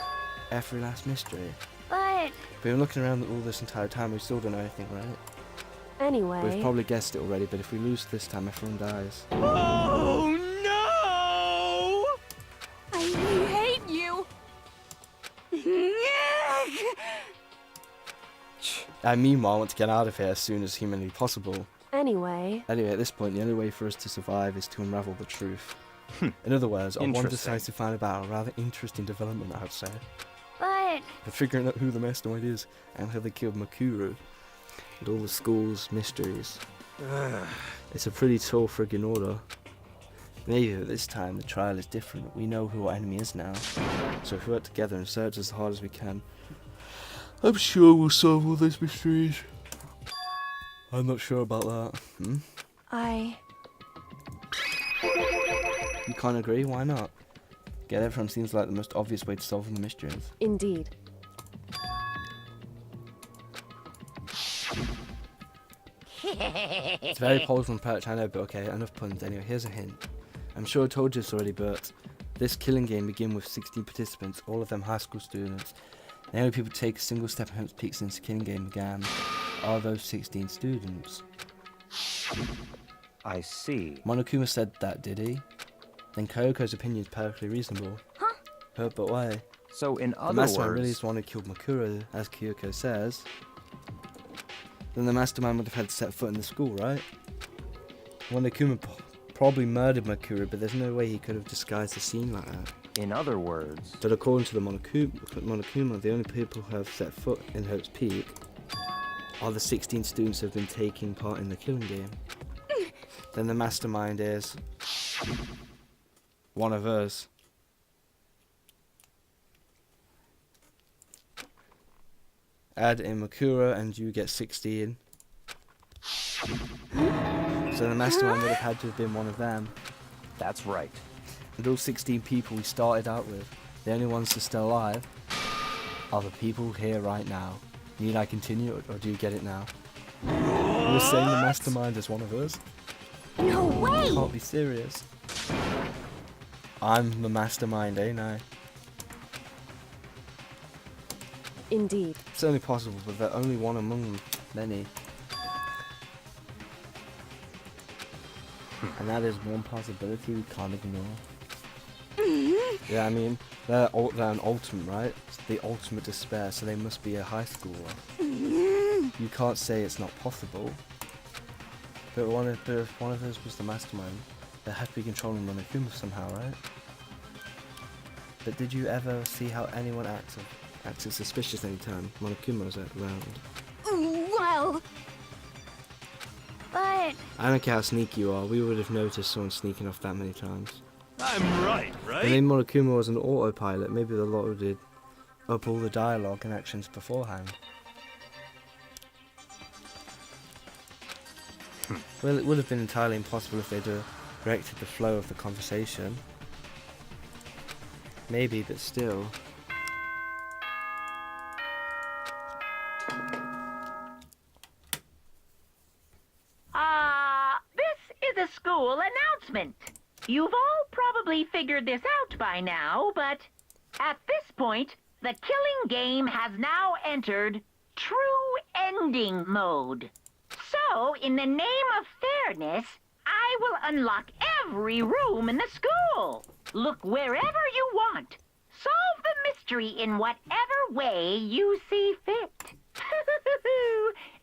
Every last mystery. But We've been looking around all this entire time, we still don't know anything, right? Anyway, We've probably guessed it already, but if we lose this time, everyone dies. Oh no! I hate you. I meanwhile want to get out of here as soon as humanly possible. anyway, Anyway, at this point, the only way for us to survive is to unravel the truth. In other words, our one Interesting. decides to find about a rather interesting development, I would say. But Of figuring out who the mastermind is and how they killed Makuro. And all the school's mysteries. It's a pretty tall friggin' order. Maybe at this time the trial is different. We know who our enemy is now. So if we work together and search as hard as we can, I'm sure we'll solve all those mysteries. I'm not sure about that. You can't agree? Why not? Get everyone seems like the most obvious way to solve the mysteries. indeed. It's very Paul from Perch, I know, but okay, enough puns. Anyway, here's a hint. I'm sure I told you this already, but this killing game began with 16 participants, all of them high school students. The only people to take a single step ahead peak since the killing game began are those 16 students. I see. Monokuma said that, did he? Then Kyoko's opinion is perfectly reasonable. Huh? But why? So in The other mastermind really words, is the one who killed Makura, as Kyoko says. Then the mastermind would have had to set foot in the school, right? Monokuma probably murdered Makura, but there's no way he could have disguised the scene like that. in other words, But according to the Monokuma, the only people who have set foot in Hope's Peak are the 16 students who have been taking part in the killing game. Then the mastermind is one of us. Add in Makura and you get 16. So the mastermind would have had to have been one of them. that's right. And all 16 people we started out with, the only ones that are still alive, are the people here right now. Need I continue, or do you get it now? You're saying the mastermind is one of us? no way. Can't be serious. I'm the mastermind, ain't I? Indeed. It's only possible, but they're only one among many. And that is one possibility we can't ignore. Yeah, I mean, they're an ultimate, right? It's the ultimate despair, so they must be a high schooler. You can't say it's not possible. But if one of us was the mastermind, they had to be controlling Monokuma somehow, right? But did you ever see how anyone acted suspicious anytime Monokuma was around? Well... But... I don't care how sneaky you are, we would have noticed someone sneaking off that many times. I'm right, And then Monokuma was an autopilot, maybe the lot did up all the dialogue and actions beforehand. Well, it would have been entirely impossible if they'd directed the flow of the conversation. Maybe, but still. This is a school announcement. You've all probably figured this out by now, but at this point, the killing game has now entered true ending mode. So, in the name of fairness, I will unlock every room in the school. Look wherever you want. Solve the mystery in whatever way you see fit.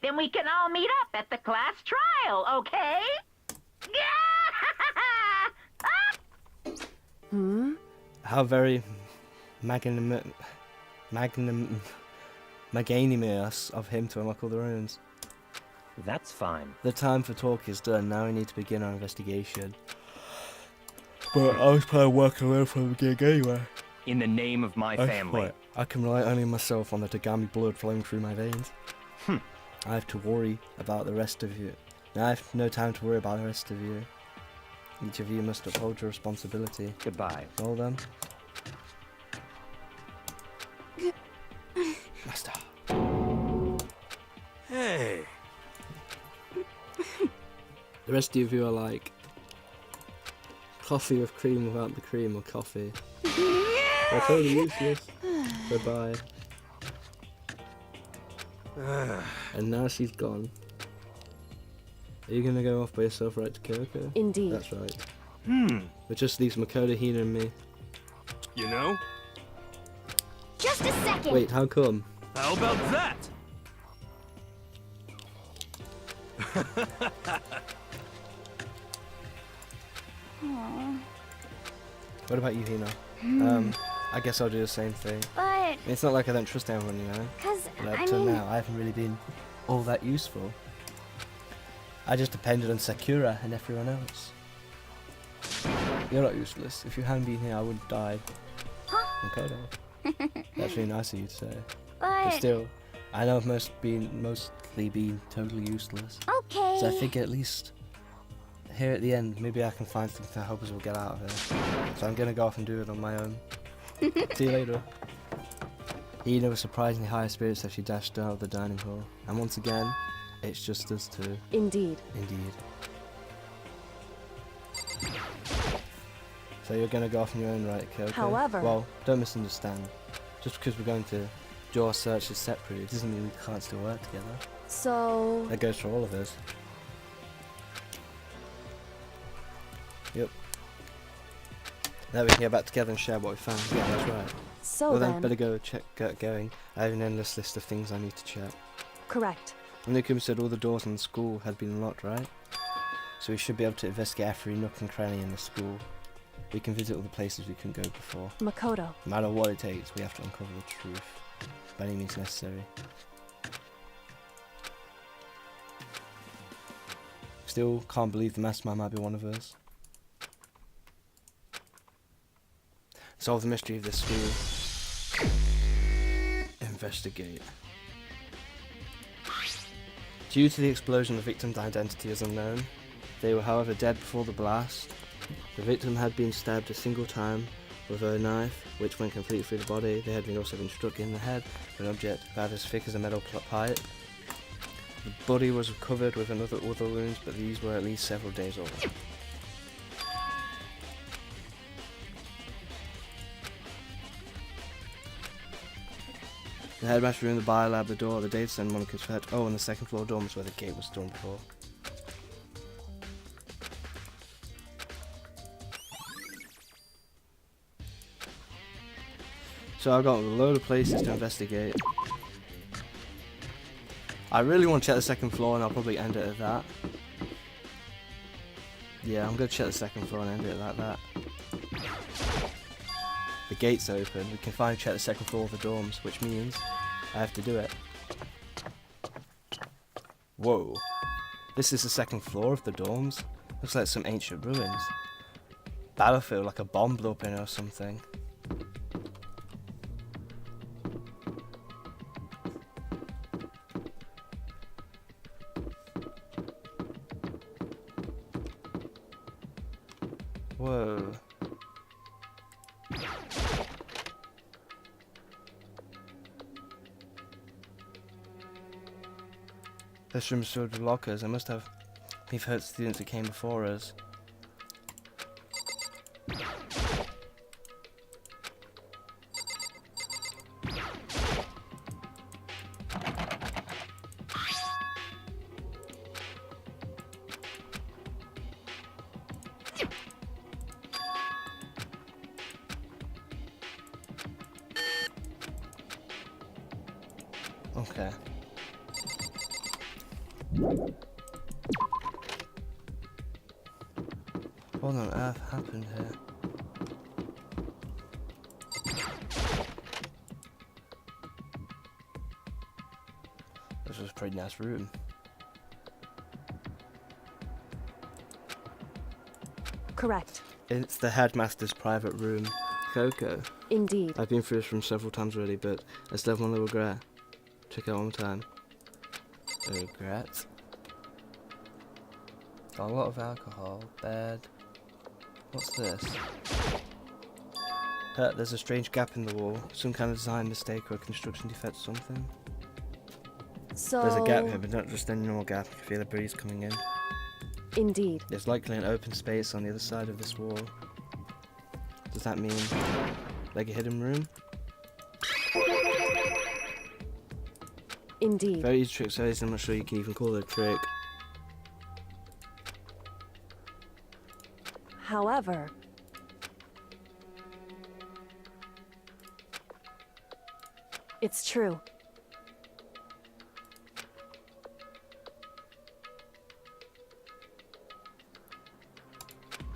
Then we can all meet up at the class trial, okay? How very magnanimous of him to unlock all the runes. That's fine. The time for talk is done, now we need to begin our investigation. But I was planning on working away from the beginning anyway. In the name of my family. Right. I can rely only on myself, on the Tagami blood flowing through my veins. I have to worry about the rest of you. Now I have no time to worry about the rest of you. Each of you must uphold your responsibility. Goodbye. Well then. Master. Hey. The rest of you are like coffee with cream without the cream, or coffee. They're totally useless. Goodbye. And now she's gone. Are you gonna go off by yourself right to Kyoko? Indeed. That's right. It just leaves Makoto, Hina, and me. You know? Just a second! Wait, how come? How about that? What about you, Hina? I guess I'll do the same thing. But... It's not like I don't trust anyone, you know? Cause, But up I till mean... now, I haven't really been all that useful. I just depended on Sakura and everyone else. You're not useless. If you hadn't been here, I would have died. Huh? Makoto. That's really nice of you to say. But But... still, I know I've mostly been totally useless. Okay. So I think at least here at the end, maybe I can find something to help us all get out of here. So I'm gonna go off and do it on my own. See you later. Hina was surprisingly high spirits as she dashed out of the dining hall. And once again, it's just us two. Indeed. Indeed. So you're gonna go off on your own, right, Kyoko? However... Well, don't misunderstand. Just because we're going to do our searches separately, it doesn't mean we can't still work together. So... That goes for all of us. Yep. Now we can get back together and share what we found. Yeah, that's right. So Well then... then, better go get going. I have an endless list of things I need to check. Correct. Monokuma said all the doors in the school had been locked, right? So we should be able to investigate every nook and cranny in the school. We can visit all the places we couldn't go before. Makoto. No matter what it takes, we have to uncover the truth. By any means necessary. Still can't believe the mastermind might be one of us. Solve the mystery of this school. Investigate. Due to the explosion, the victim's identity is unknown. They were, however, dead before the blast. The victim had been stabbed a single time with a knife, which went completely through the body. They had also been struck in the head with an object about as thick as a metal pipe. The body was covered with other wounds, but these were at least several days old. The headmaster room, the biolab, the door, the data center, Monika's flat. Oh, and the second floor dorm was where the gate was stormed before. So I've got a load of places to investigate. I really want to check the second floor, and I'll probably end it at that. Yeah, I'm going to check the second floor and end it like that. The gate's open. We can finally check the second floor of the dorms, which means I have to do it. Whoa. This is the second floor of the dorms. Looks like some ancient ruins. Battlefield, like a bomb blew up in it or something. Whoa. This room is filled with lockers. I must have we've hurt students who came before us. Okay. What on earth happened here? This was a pretty nice room. Correct. It's the headmaster's private room. Kyoko. Indeed. I've been through this room several times already, but I still have one little regret. Check it out one more time. Regret. Got a lot of alcohol. Bed. What's this? There's a strange gap in the wall. Some kind of design mistake or a construction defect or something. So... There's a gap here, but not just any normal gap. I can feel a breeze coming in. Indeed. There's likely an open space on the other side of this wall. Does that mean like a hidden room? Indeed. Very easy trick, so I'm not sure you can even call it a trick. However... it's true.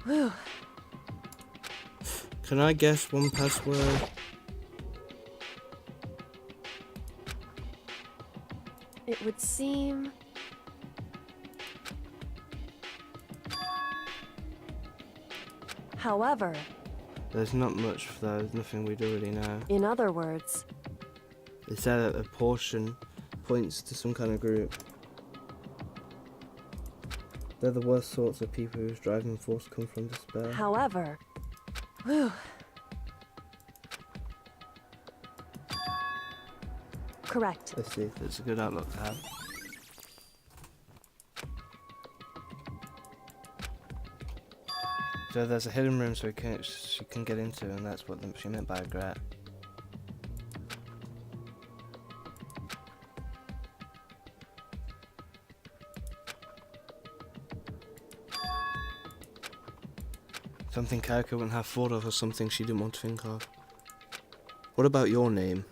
Whew. Can I guess one password? It would seem... However... There's not much for that. There's nothing we do really know. in other words... It said that a portion points to some kind of group. They're the worst sorts of people whose driving force come from despair. However... Whew. Correct. Let's see, that's a good outlook to have. So there's a hidden room so she can get into, and that's what she meant by regret. Something Kyoko wouldn't have thought of, or something she didn't want to think of. What about your name?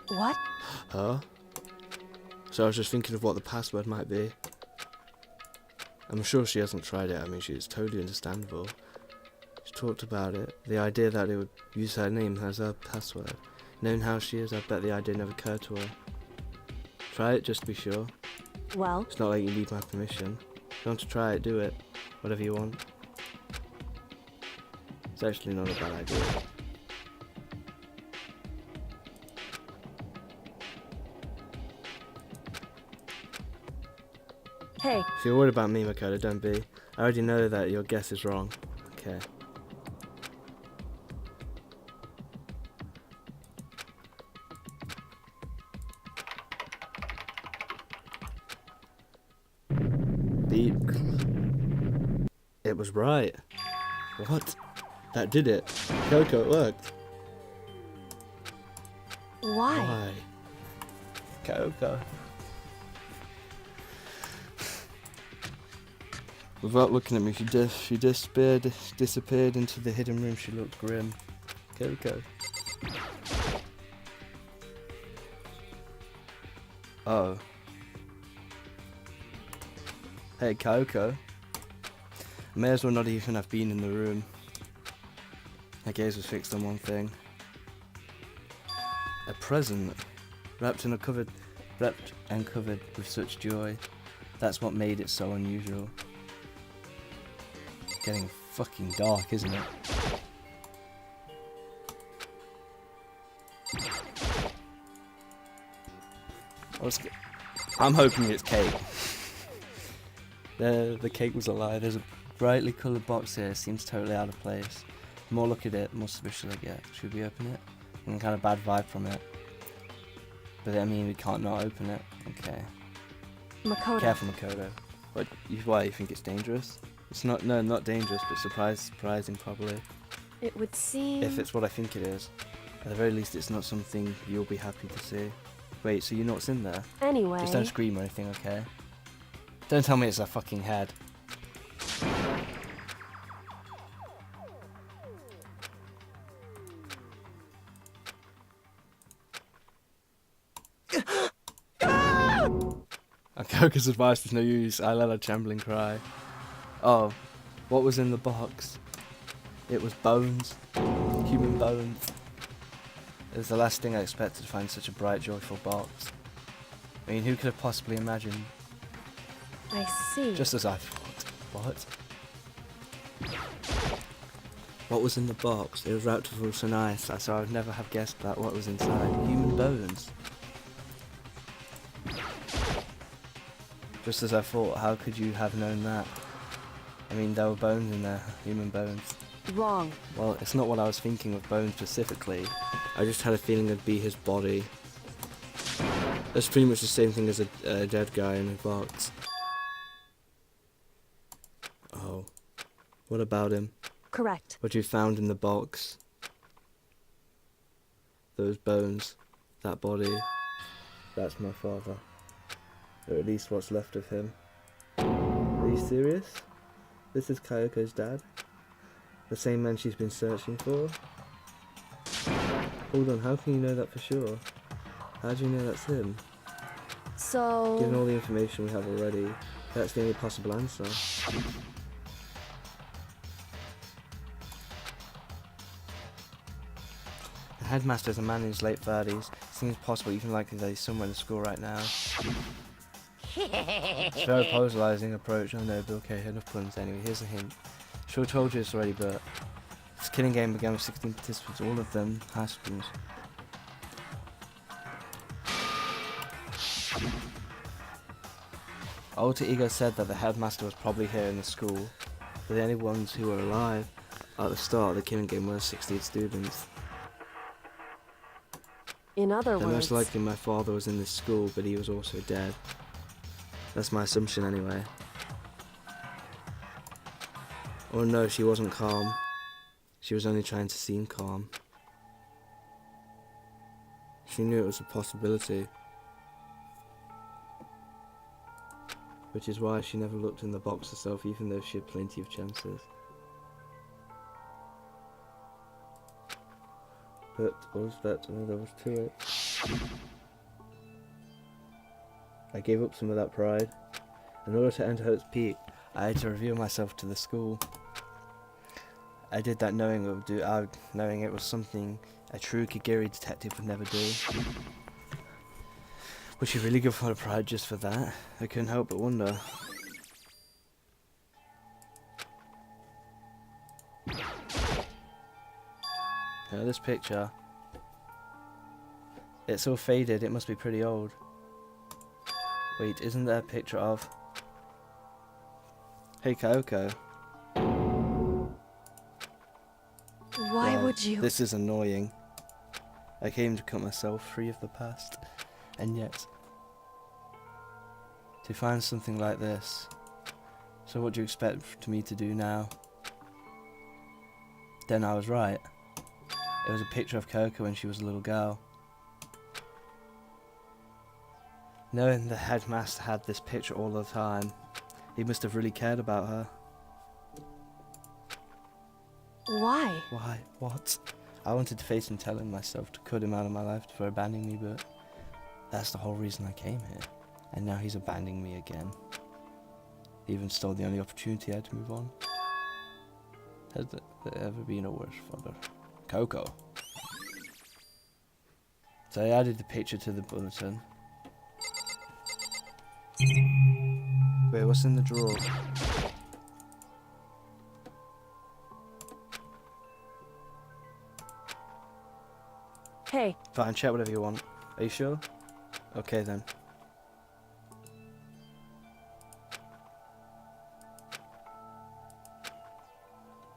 What? Huh? So I was just thinking of what the password might be. I'm sure she hasn't tried it. I mean, it's totally understandable. She talked about it. The idea that it would use her name as her password. Knowing how she is, I bet the idea never occurred to her. Try it just to be sure. Well... It's not like you need my permission. If you want to try it, do it. Whatever you want. It's actually not a bad idea. Hey. If you're worried about me, Makoto, don't be. I already know that your guess is wrong. Okay. It was right. What? That did it. Kyoko, it worked. Why? Why? Kyoko. Without looking at me, she disappeared into the hidden room. She looked grim. Kyoko. Oh. Hey, Kyoko. May as well not even have been in the room. My gaze was fixed on one thing. A present, wrapped and covered with such joy. That's what made it so unusual. Getting fucking dark, isn't it? I'm hoping it's cake. The cake was a lie. There's a brightly coloured box here. It seems totally out of place. The more I look at it, the more suspicious I get. Should we open it? I'm kind of bad vibe from it. But I mean, we can't not open it. Okay. Makoto. Careful, Makoto. Why, you think it's dangerous? It's not, no, not dangerous, but surprising probably. It would seem... If it's what I think it is. At the very least, it's not something you'll be happy to see. Wait, so you know what's in there? Anyway... Just don't scream or anything, okay? Don't tell me it's a fucking head. Kyoko's advice is no use. I let her trembling cry. Oh, what was in the box? It was bones. Human bones. It was the last thing I expected to find such a bright, joyful box. I mean, who could have possibly imagined? I see. Just as I thought. What? What was in the box? It was wrapped with all so nice, so I would never have guessed that what was inside. Human bones. Just as I thought, how could you have known that? I mean, there were bones in there, human bones. Wrong. Well, it's not what I was thinking of bones specifically. I just had a feeling it'd be his body. That's pretty much the same thing as a dead guy in a box. Oh. What about him? Correct. What you found in the box? Those bones. That body. That's my father. Or at least what's left of him. Are you serious? This is Kyoko's dad? The same man she's been searching for? Hold on, how can you know that for sure? How do you know that's him? So... Given all the information we have already, that's the only possible answer. The headmaster is a man in his late 30s. Seems possible, even likely that he's somewhere in the school right now. It's a very polarizing approach. I know, but okay, enough puns anyway. Here's a hint. Sure told you this already, but this killing game began with 16 participants, all of them high schools. Alter Ego said that the headmaster was probably here in the school, but the only ones who were alive at the start of the killing game were 16 students. In other Then words... most likely my father was in this school, but he was also dead. That's my assumption anyway. Oh no, she wasn't calm. She was only trying to seem calm. She knew it was a possibility. Which is why she never looked in the box herself, even though she had plenty of chances. But what was that? Oh, there was to it. I gave up some of that pride. In order to enter Hope's Peak, I had to reveal myself to the school. I did that knowing it was something a true Kigiri detective would never do. Was she really give her pride just for that? I couldn't help but wonder. Now this picture. It's all faded, it must be pretty old. Wait, isn't there a picture of... Hey Kyoko. Why Well, would you... This is annoying. I came to cut myself free of the past. And yet... to find something like this. So what do you expect me to do now? Then I was right. It was a picture of Kyoko when she was a little girl. Knowing the headmaster had this picture all the time, he must have really cared about her. Why? Why? What? I wanted to face him, telling myself to cut him out of my life for abandoning me, but that's the whole reason I came here. And now he's abandoning me again. He even stole the only opportunity I had to move on. Has there ever been a worse father? Kyoko. So I added the picture to the bulletin. Wait, what's in the drawer? Hey, Fine, chat whatever you want. Are you sure? Okay then.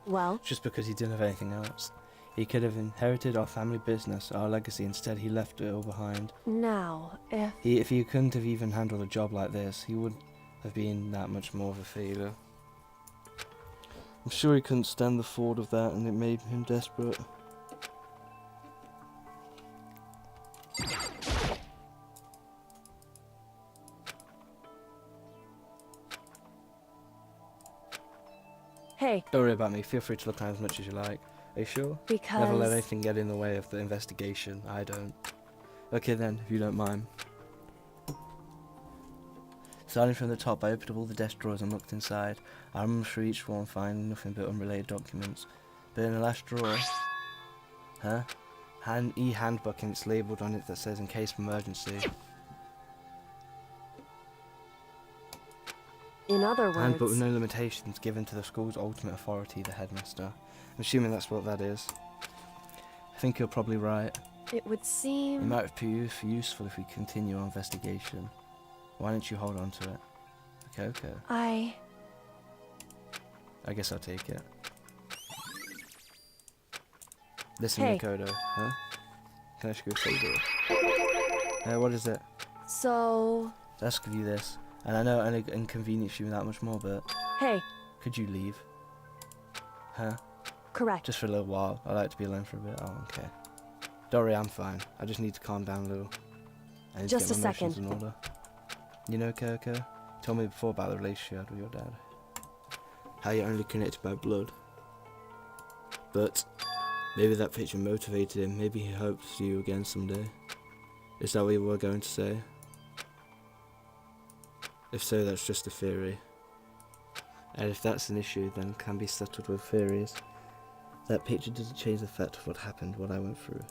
well, Just because he didn't have anything else. He could have inherited our family business, our legacy. Instead, he left it all behind. now, if... If he couldn't have even handled a job like this, he would have been that much more of a failure. I'm sure he couldn't stand the thought of that, and it made him desperate. Hey, Don't worry about me. Feel free to look at as much as you like. Are you sure? because... Never let anything get in the way of the investigation. I don't. Okay then, if you don't mind. Starting from the top, I opened up all the desk drawers and looked inside. I remember through each one finding nothing but unrelated documents. But in the last drawer... Huh? E-handbook, and it's labelled on it that says in case of emergency. In other words... Handbook with no limitations given to the school's ultimate authority, the headmaster. I'm assuming that's what that is. I think you're probably right. It would It seem... might be useful if we continue our investigation. Why don't you hold on to it? Okay. I I guess I'll take it. Listen, Hey. Makoto, huh? Can I ask you a favour? What is it? So... I'll ask of you this, and I know I only inconvenience you that much more, but Hey, could you leave? Huh? correct. Just for a little while. I like to be alone for a bit. Oh, okay. Don't worry, I'm fine. I just need to calm down a little. I need Just to get a my emotions second. in order. You know, Kyoko? You told me before about the relationship you had with your dad. How you're only connected by blood. But maybe that picture motivated him. Maybe he hoped to see you again someday. Is that what you were going to say? If so, that's just a theory. And if that's an issue, then it can be settled with theories. That picture doesn't change the fact of what happened, what I went through.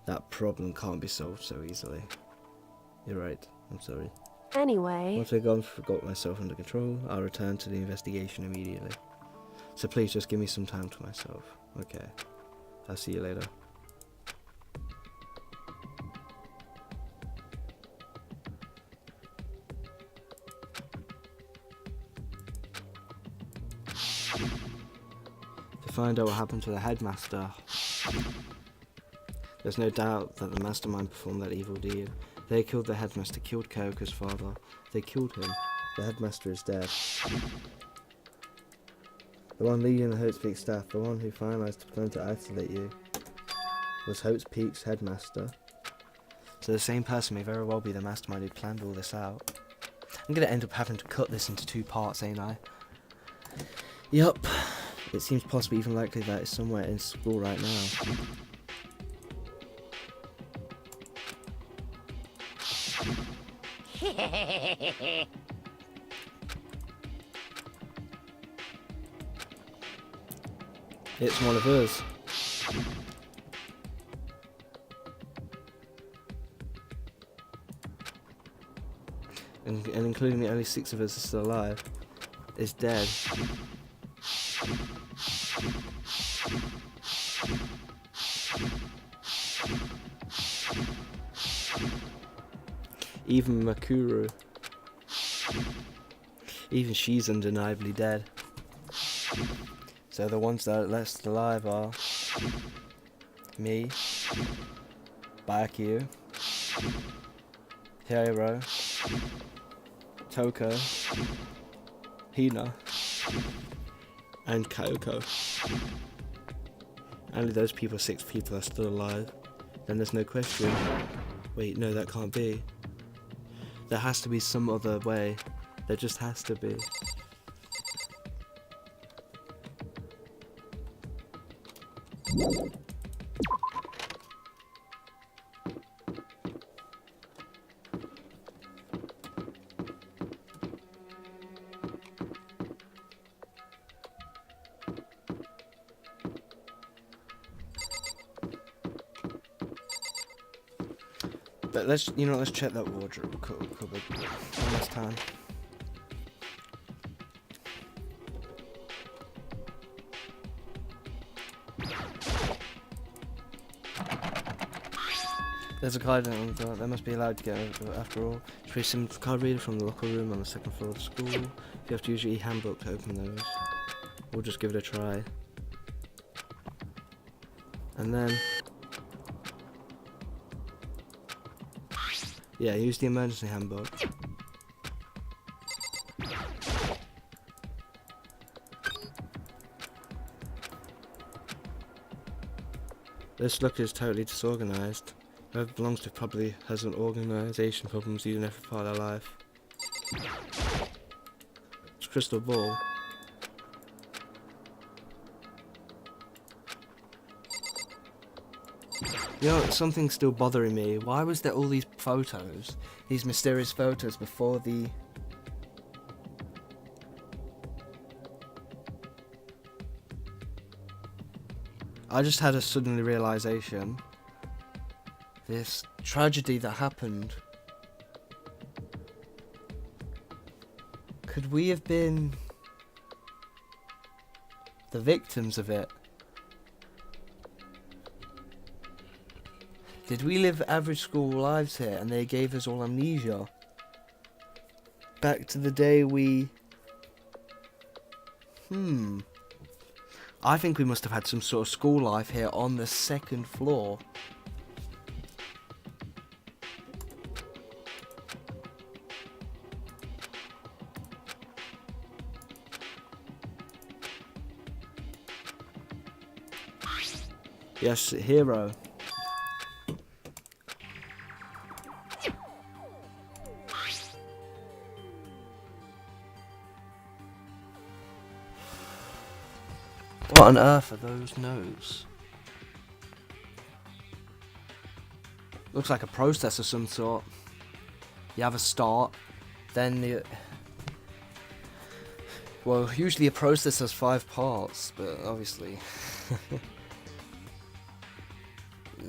That problem can't be solved so easily. You're right, I'm sorry. Anyway... Once I've got myself under control, I'll return to the investigation immediately. So please just give me some time to myself. Okay. I'll see you later. To find out what happened to the headmaster. There's no doubt that the mastermind performed that evil deed. They killed the headmaster, killed Kyoko's father. They killed him. The headmaster is dead. The one leading the Hope's Peak staff, the one who finalized the plan to isolate you, was Hope's Peak's headmaster. So the same person may very well be the mastermind who planned all this out. I'm gonna end up having to cut this into 2 parts, ain't I? Yup. It seems possibly even likely that it's somewhere in school right now. It's one of us. And including the only 6 of us are still alive, is dead. Even Makuru. Even she's undeniably dead. So the ones that are left alive are me, Byakuya, Hiro, Toko, Hina, and Kyoko. Only those people, 6 people, are still alive. Then there's no question. Wait, no, that can't be. There has to be some other way. There just has to be. But let's check that wardrobe cupboard one last time. There's a card on the door. They must be allowed to get over after all. It's pretty similar to the card reader from the locker room on the second floor of the school. You have to use your e-handbook to open those. We'll just give it a try. And then... yeah, use the emergency handbook. This look is totally disorganized. Whoever belongs to probably has an organization problems using every part of their life. It's crystal ball. You know, something's still bothering me. Why was there all these photos? These mysterious photos before the... I just had a sudden realization. This tragedy that happened. Could we have been the victims of it? Did we live average school lives here and they gave us all amnesia? Back to the day we... I think we must have had some sort of school life here on the second floor. Yes, hero. What on earth are those notes? Looks like a process of some sort. You have a start, then the... well, usually a process has 5 parts, but obviously...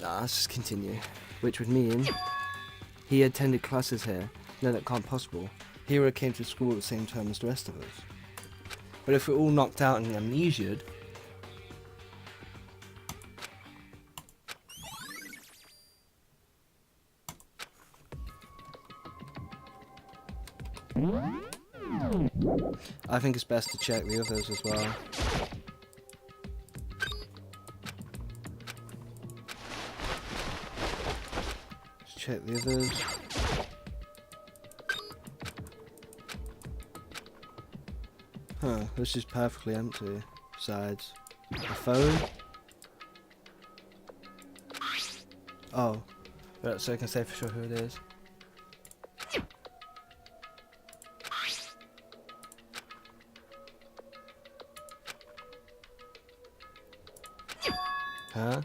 nah, let's just continue. Which would mean... he attended classes here. No, that can't be possible. Hero came to school at the same time as the rest of us. But if we're all knocked out and amnesiaed... I think it's best to check the others as well. Let's check the others. Huh, this is perfectly empty. Besides, a phone? Oh, right, so I can say for sure who it is. Huh?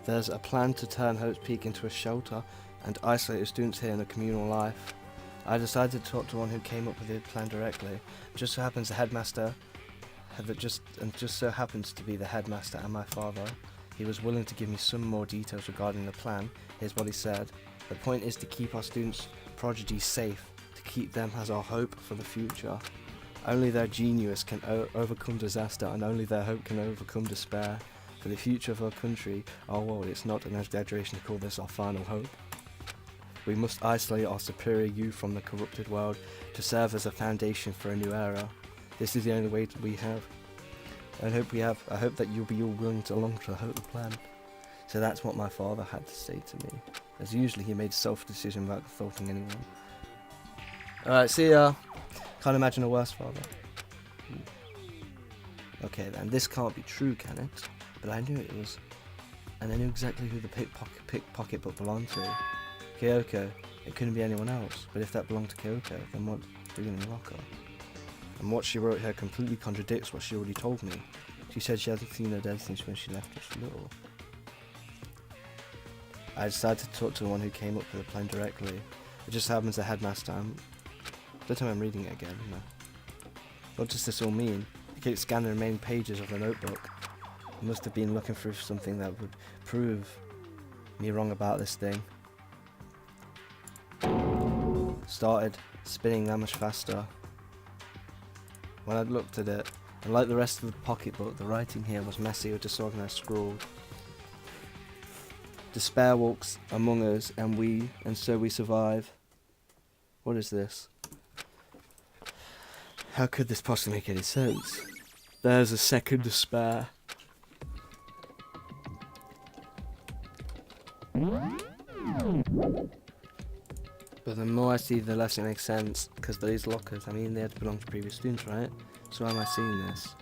There's a plan to turn Hope's Peak into a shelter and isolate the students here in a communal life. I decided to talk to one who came up with the plan directly. Just so happens the headmaster, just so happens to be the headmaster and my father. He was willing to give me some more details regarding the plan. Here's what he said. The point is to keep our students' prodigies safe, to keep them as our hope for the future. Only their genius can overcome disaster, and only their hope can overcome despair. For the future of our country, our world, it's not an exaggeration to call this our final hope. We must isolate our superior youth from the corrupted world to serve as a foundation for a new era. This is the only way we have. I hope that you'll be all willing to along to the hope plan. So that's what my father had to say to me. As usually, he made a self-decision without consulting anyone. Alright, see ya. Can't imagine a worse father. Okay then, this can't be true, can it? But I knew it was. And I knew exactly who the pickpocket book belonged to. Kyoko. It couldn't be anyone else. But if that belonged to Kyoko, then what? We're in the locker. And what she wrote here completely contradicts what she already told me. She said she hasn't seen her dad since when she left us little. I decided to talk to the one who came up with the plan directly. It just happens the headmaster. Don't tell me I'm reading it again. No. What does this all mean? He kept scanning the remaining pages of the notebook. He must have been looking for something that would prove me wrong about this thing. Started spinning that much faster. When I looked at it, and like the rest of the pocketbook, the writing here was messy or disorganized scrawled. Despair walks among us, and so we survive. What is this? How could this possibly make any sense? There's a second despair. But the more I see, the less it makes sense, because these lockers, I mean, they had to belong to previous students, right? So why am I seeing this?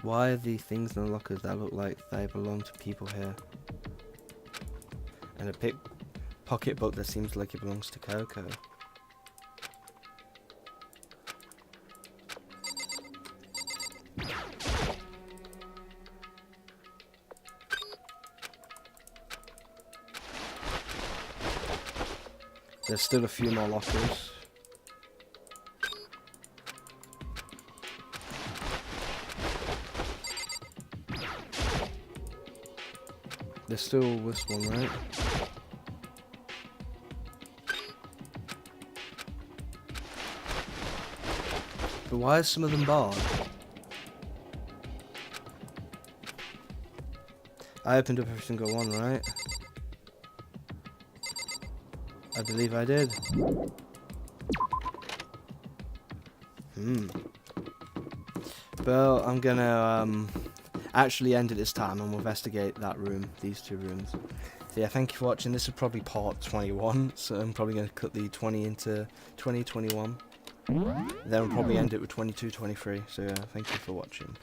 Why are the things in the lockers that look like they belong to people here? And a pocketbook that seems like it belongs to Kyoko. There's still a few more lockers. There's still this one, right? But why are some of them barred? I opened up every single one, right? I believe I did. Well, I'm gonna actually end it this time and we'll investigate that room, these two rooms. So yeah, thank you for watching. This is probably part 21, so I'm probably gonna cut the 20 into 20, 21. Then we'll probably end it with 22, 23. So yeah, thank you for watching.